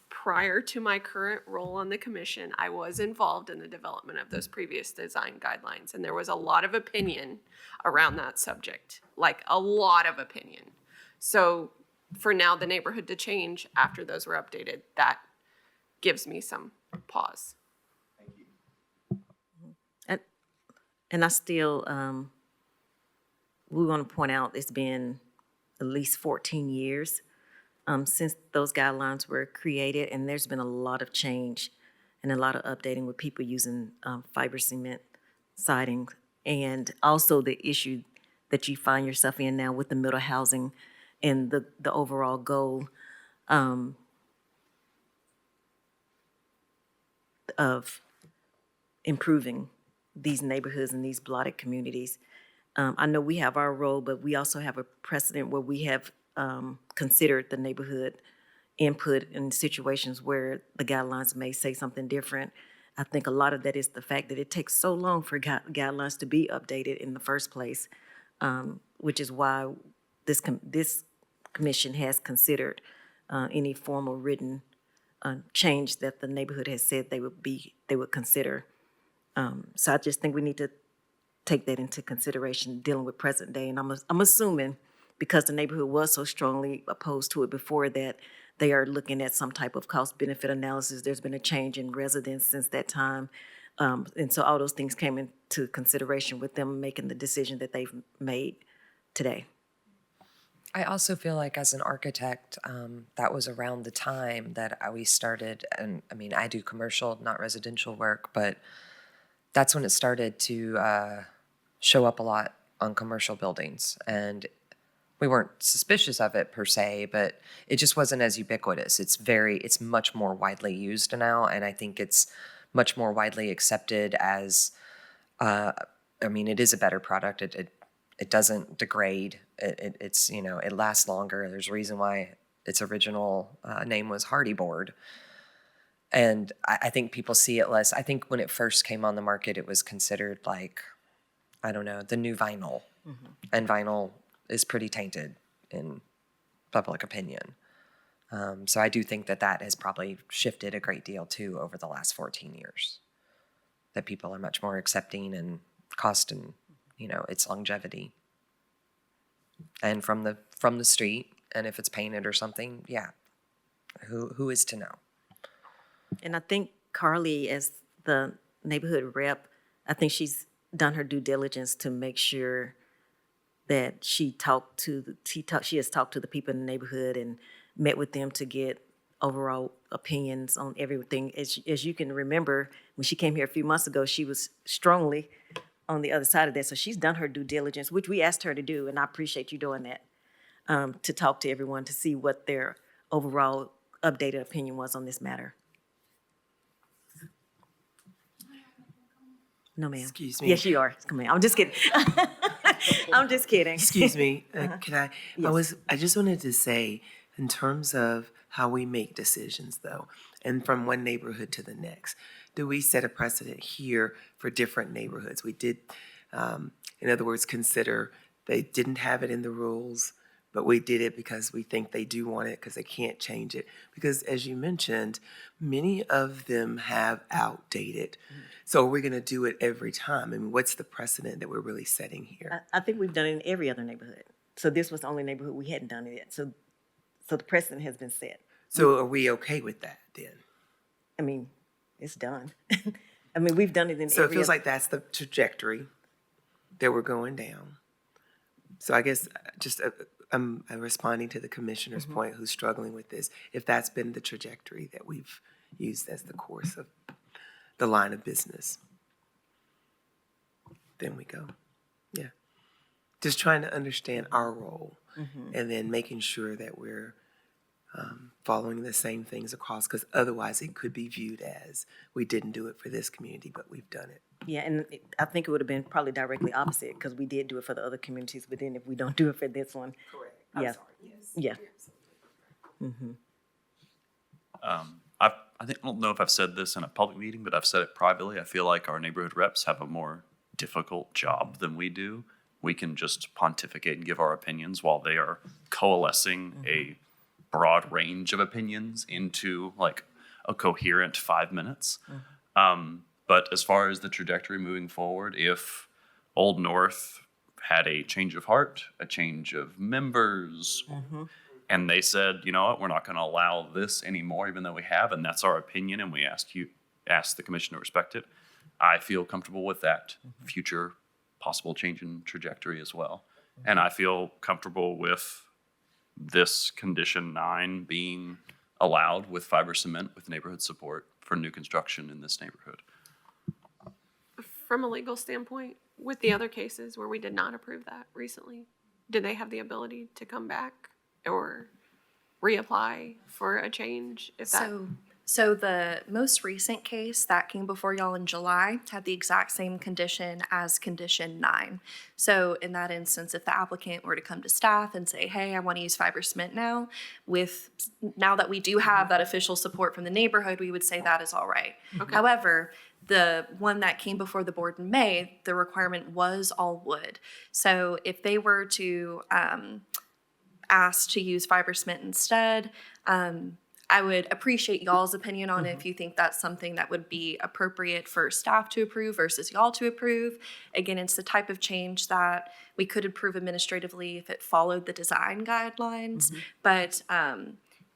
S8: Prior to my current role on the commission, I was involved in the development of those previous design guidelines, and there was a lot of opinion around that subject, like a lot of opinion. So for now, the neighborhood to change after those were updated, that gives me some pause.
S1: Thank you. And I still, we want to point out it's been at least 14 years since those guidelines were created, and there's been a lot of change and a lot of updating with people using fiber cement siding, and also the issue that you find yourself in now with the middle housing and the overall goal of improving these neighborhoods and these blotted communities. I know we have our role, but we also have a precedent where we have considered the neighborhood input in situations where the guidelines may say something different. I think a lot of that is the fact that it takes so long for guidelines to be updated in the first place, which is why this commission has considered any formal written change that the neighborhood has said they would consider So I just think we need to take that into consideration dealing with present day. And I'm assuming because the neighborhood was so strongly opposed to it before that, they are looking at some type of cost benefit analysis. There's been a change in residents since that time. And so all those things came into consideration with them making the decision that they've made today.
S11: I also feel like as an architect, that was around the time that we started, and I mean, I do commercial, not residential work, but that's when it started to show up a lot on commercial buildings. And we weren't suspicious of it per se, but it just wasn't as ubiquitous. It's much more widely used now, and I think it's much more widely accepted as, I mean, it is a better product. It doesn't degrade. It's, you know, it lasts longer. There's a reason why its original name was Hardy Board. And I think people see it less. I think when it first came on the market, it was considered like, I don't know, the new vinyl. Mm-hmm. And vinyl is pretty tainted in public opinion. So I do think that has probably shifted a great deal too over the last 14 years. That people are much more accepting and cost and, you know, its longevity. And from the street, and if it's painted or something, yeah, who is to know?
S1: And I think Carly, as the neighborhood rep, I think she's done her due diligence to make sure that she has talked to the people in the neighborhood and met with them to get overall opinions on everything. As you can remember, when she came here a few months ago, she was strongly on the other side of that. So she's done her due diligence, which we asked her to do, and I appreciate you doing that, to talk to everyone to see what their overall updated opinion was on this matter. No, ma'am.
S16: Excuse me.
S1: Yes, you are. Come on. I'm just kidding. I'm just kidding.
S16: Excuse me. Can I?
S1: Yes.
S16: I just wanted to say, in terms of how we make decisions, though, and from one neighborhood to the next, do we set a precedent here for different neighborhoods? We did, in other words, consider they didn't have it in the rules, but we did it because we think they do want it because they can't change it. Because as you mentioned, many of them have outdated. So we're going to do it every time. I mean, what's the precedent that we're really setting here?
S1: I think we've done it in every other neighborhood. So this was the only neighborhood we hadn't done it yet. So the precedent has been set.
S16: So are we okay with that then?
S1: I mean, it's done. I mean, we've done it in
S16: So it
S1: every
S16: feels
S1: other.
S16: like that's the trajectory that we're going down. So I guess just I'm responding to the commissioner's point who's struggling with this. If that's been the trajectory that we've used as the course of the line of business, then we go. Yeah. Just trying to understand our role and then making sure that we're following the same things across, because otherwise it could be viewed as we didn't do it for this community, but we've done it.
S1: Yeah, and I think it would have been probably directly opposite because we did do it for the other communities, but then if we don't do it for this one.
S16: Correct.
S1: Yeah.
S16: I'm sorry. Yes.
S1: Yeah. Mm-hmm.
S3: I don't know if I've said this in a public meeting, but I've said it privately. I feel like our neighborhood reps have a more difficult job than we do. We can just pontificate and give our opinions while they are coalescing a broad range of opinions into like a coherent 5 minutes. But as far as the trajectory moving forward, if Old North had a change of heart, a change of members, and they said, you know what, we're not going to allow this anymore, even though we have, and that's our opinion, and we ask the commission to respect it, I feel comfortable with that future possible change in trajectory as well. And I feel comfortable with this condition 9 being allowed with fiber cement with neighborhood support for new construction in this neighborhood.
S8: From a legal standpoint, with the other cases where we did not approve that recently, did they have the ability to come back or reapply for a change? If that
S4: So the most recent case that came before y'all in July had the exact same condition as condition 9. So in that instance, if the applicant were to come to staff and say, hey, I want to use fiber cement now that we do have that official support from the neighborhood, we would say that is all right.
S8: Okay.
S4: However, the one that came before the board in May, the requirement was all wood. So if they were to ask to use fiber cement instead, I would appreciate y'all's opinion on it if you think that's something that would be appropriate for staff to approve versus y'all to approve. Again, it's the type of change that we could approve administratively if it followed the design guidelines, but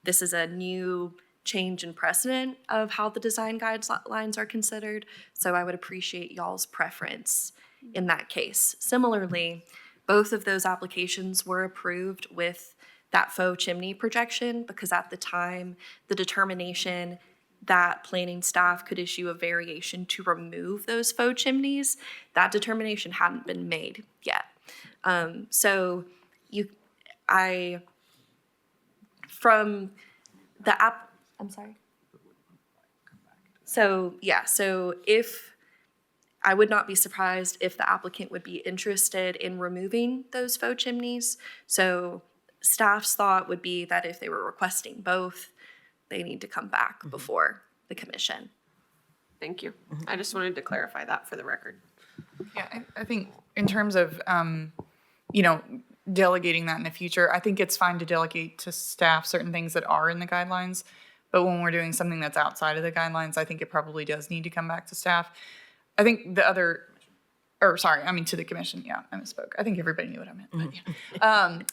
S4: this is a new change in precedent of how the design guidelines are considered, so I would appreciate y'all's preference in that case. Similarly, both of those applications were approved with that faux chimney projection because at the time, the determination that planning staff could issue a variation to remove those faux chimneys, that determination hadn't been made yet. I'm sorry. So if I would not be surprised if the applicant would be interested in removing those faux chimneys. So staff's thought would be that if they were requesting both, they need to come back before the commission.
S8: Thank you. I just wanted to clarify that for the record.
S12: Yeah, I think in terms of, delegating that in the future, I think it's fine to delegate to staff certain things that are in the guidelines. But when we're doing something that's outside of the guidelines, I think it probably does need to come back to staff. I think to the commission. Yeah, I misspoke. I think everybody knew what I meant.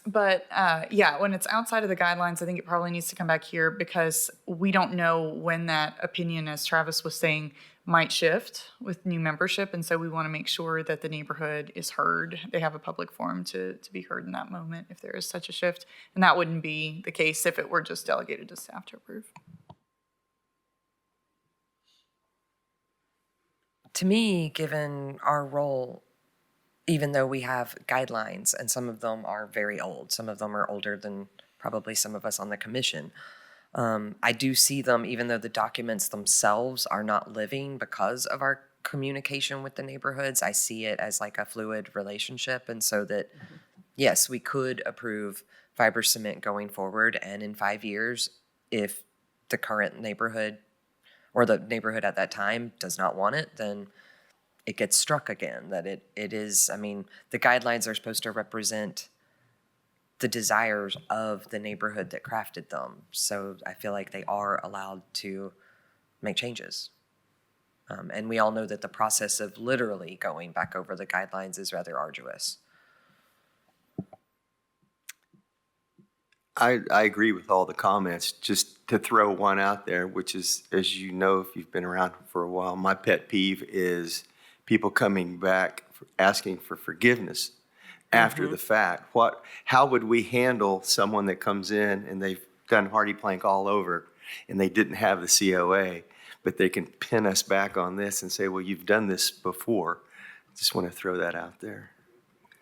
S12: But yeah. When it's outside of the guidelines, I think it probably needs to come back here because we don't know when that opinion, as Travis was saying, might shift with new membership. And so we want to make sure that the neighborhood is heard. They have a public forum to be heard in that moment if there is such a shift. And that wouldn't be the case if it were just delegated to staff to approve.
S11: To me, given our role, even though we have guidelines and some of them are very old, some of them are older than probably some of us on the commission, I do see them, even though the documents themselves are not living because of our communication with the neighborhoods, I see it as like a fluid relationship. And so that, yes, we could approve fiber cement going forward. And in 5 years, if the current neighborhood or the neighborhood at that time does not want it, then it gets struck again. That it is, the guidelines are supposed to represent the desires of the neighborhood that crafted them. So I feel like they are allowed to make changes. And we all know that the process of literally going back over the guidelines is rather arduous.
S15: I agree with all the comments. Just to throw one out there, which is, as you know, if you've been around for a while, my pet peeve is people coming back asking for forgiveness after the fact. How would we handle someone that comes in and they've done hardy plank all over and they didn't have the COA, but they can pin us back on this and say, well, you've done this before. Just want to throw that out there.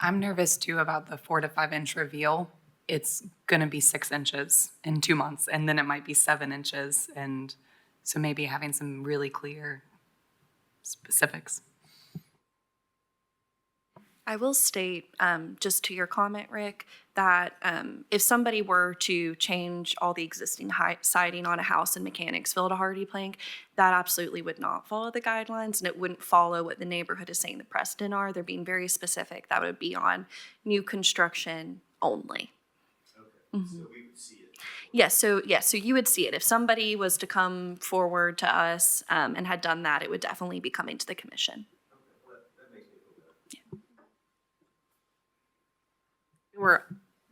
S14: I'm nervous too about the 4 to 5 inch reveal. It's going to be 6 inches in 2 months, and then it might be 7 inches. And so maybe having some really clear specifics.
S4: I will state, just to your comment, Rick, that if somebody were to change all the existing siding on a house in Mechanicsville to hardy plank, that absolutely would not follow the guidelines, and it wouldn't follow what the neighborhood is saying the precedent are. They're being very specific. That would be on new construction only. Okay, so we would see it. Yes, so you would see it. If somebody was to come forward to us and had done that, it would definitely be coming to the commission.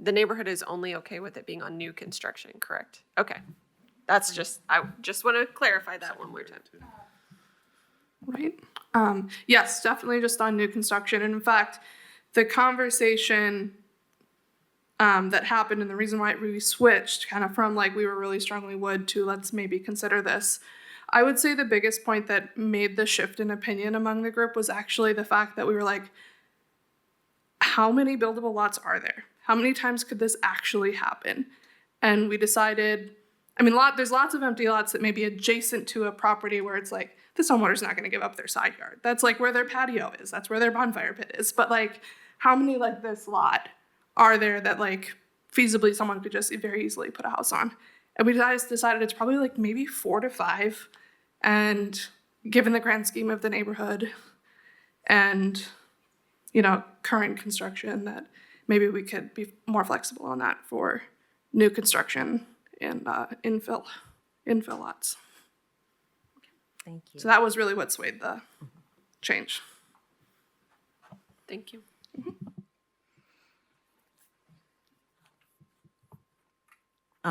S8: The neighborhood is only okay with it being on new construction, correct? Okay. That's I just want to clarify that one more time.
S10: Right. Yes, definitely just on new construction. And in fact, the conversation that happened and the reason why we switched kind of from like we were really strongly would to let's maybe consider this. I would say the biggest point that made the shift in opinion among the group was actually the fact that we were like, how many buildable lots are there? How many times could this actually happen? And we decided, there's lots of empty lots that may be adjacent to a property where it's like, this homeowner's not going to give up their side yard. That's like where their patio is. That's where their bonfire pit is. But like, how many like this lot are there that like feasibly someone could just very easily put a house on? And we decided it's probably like maybe 4 to 5. And given the grand scheme of the neighborhood and, current construction, that maybe we could be more flexible on that for new construction and infill. infill lots.
S1: Thank you.
S10: So that was really what swayed the change.
S8: Thank you.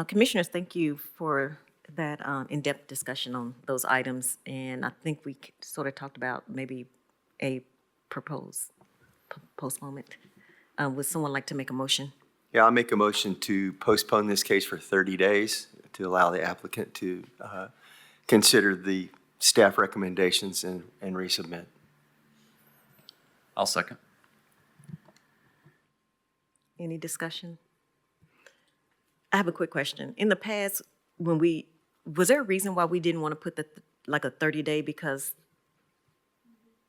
S1: Commissioners, thank you for that in-depth discussion on those items. And I think we sort of talked about maybe a proposed postponement. Would someone like to make a motion?
S15: Yeah, I'll make a motion to postpone this case for 30 days to allow the applicant to consider the staff recommendations and resubmit.
S3: I'll second.
S1: Any discussion? I have a quick question. In the past, was there a reason why we didn't want to put like a 30-day because,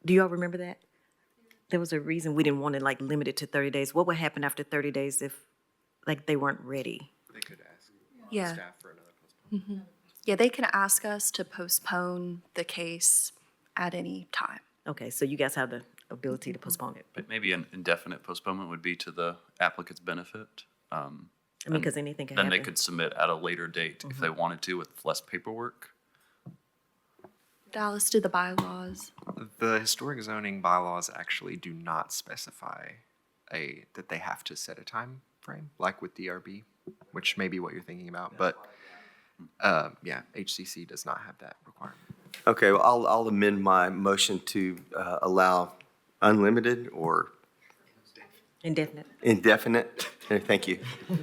S1: do you all remember that? There was a reason we didn't want to like limit it to 30 days. What would happen after 30 days if like they weren't ready?
S2: They could ask
S4: Yeah.
S2: staff for another postponement.
S4: Yeah, they can ask us to postpone the case at any time.
S1: Okay, so you guys have the ability to postpone it.
S3: But maybe an indefinite postponement would be to the applicant's benefit.
S1: I mean, because anything can
S3: Then
S1: happen.
S3: they could submit at a later date if they wanted to with less paperwork.
S4: Dallas did the bylaws.
S2: The historic zoning bylaws actually do not specify that they have to set a time frame, like with DRB, which may be what you're thinking about. But yeah, HCC does not have that requirement.
S15: Okay, well, I'll amend my motion to allow unlimited or
S1: Indefinite.
S15: indefinite. Thank you.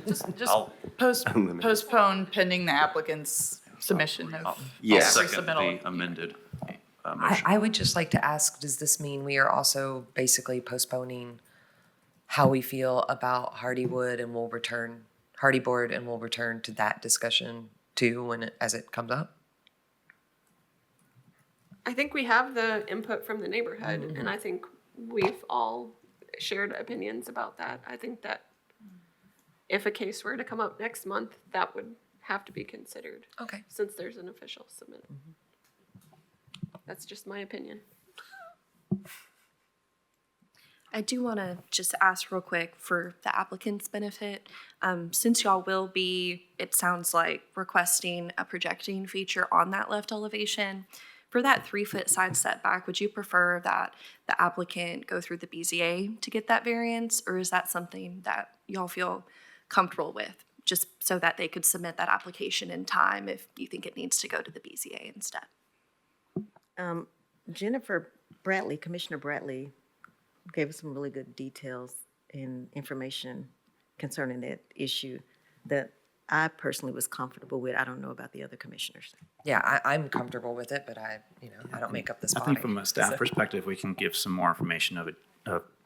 S12: Just
S3: I'll-
S12: postpone pending the applicant's submission of.
S3: I'll
S15: Yes.
S3: second
S12: Submittal.
S3: the amended
S11: I,
S3: motion.
S11: I would just like to ask, does this mean we are also basically postponing how we feel about Hardywood and we'll return, Hardy Board, and we'll return to that discussion too as it comes up?
S8: I think we have the input from the neighborhood, and I think we've all shared opinions about that. I think that if a case were to come up next month, that would have to be considered.
S11: Okay.
S8: Since there's an official submit. That's just my opinion.
S4: I do want to just ask real quick for the applicant's benefit. Since y'all will be, it sounds like, requesting a projecting feature on that left elevation, for that 3-foot side setback, would you prefer that the applicant go through the BZA to get that variance? Or is that something that y'all feel comfortable with, just so that they could submit that application in time if you think it needs to go to the BZA instead?
S1: Jennifer Bradley, Commissioner Bradley, gave us some really good details and information concerning that issue that I personally was comfortable with. I don't know about the other commissioners.
S11: Yeah, I'm comfortable with it, but I don't make up this
S5: I
S11: body.
S5: think from a staff
S11: So-
S5: perspective, we can give some more information of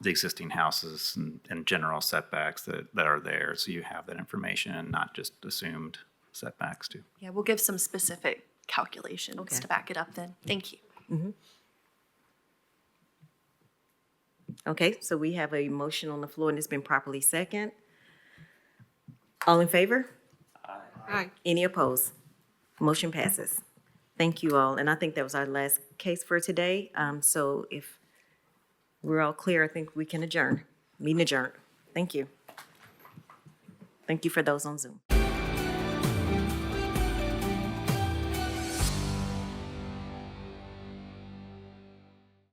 S5: the existing houses and general setbacks that are there, so you have that information and not just assumed setbacks too.
S4: Yeah, we'll give some specific calculations
S1: Okay.
S4: to back it up then. Thank you.
S1: Okay, so we have a motion on the floor and it's been properly second. All in favor?
S8: Aye.
S1: Any opposed? Motion passes. Thank you all. And I think that was our last case for today. So if we're all clear, I think we can adjourn. Meeting adjourned. Thank you. Thank you for those on Zoom.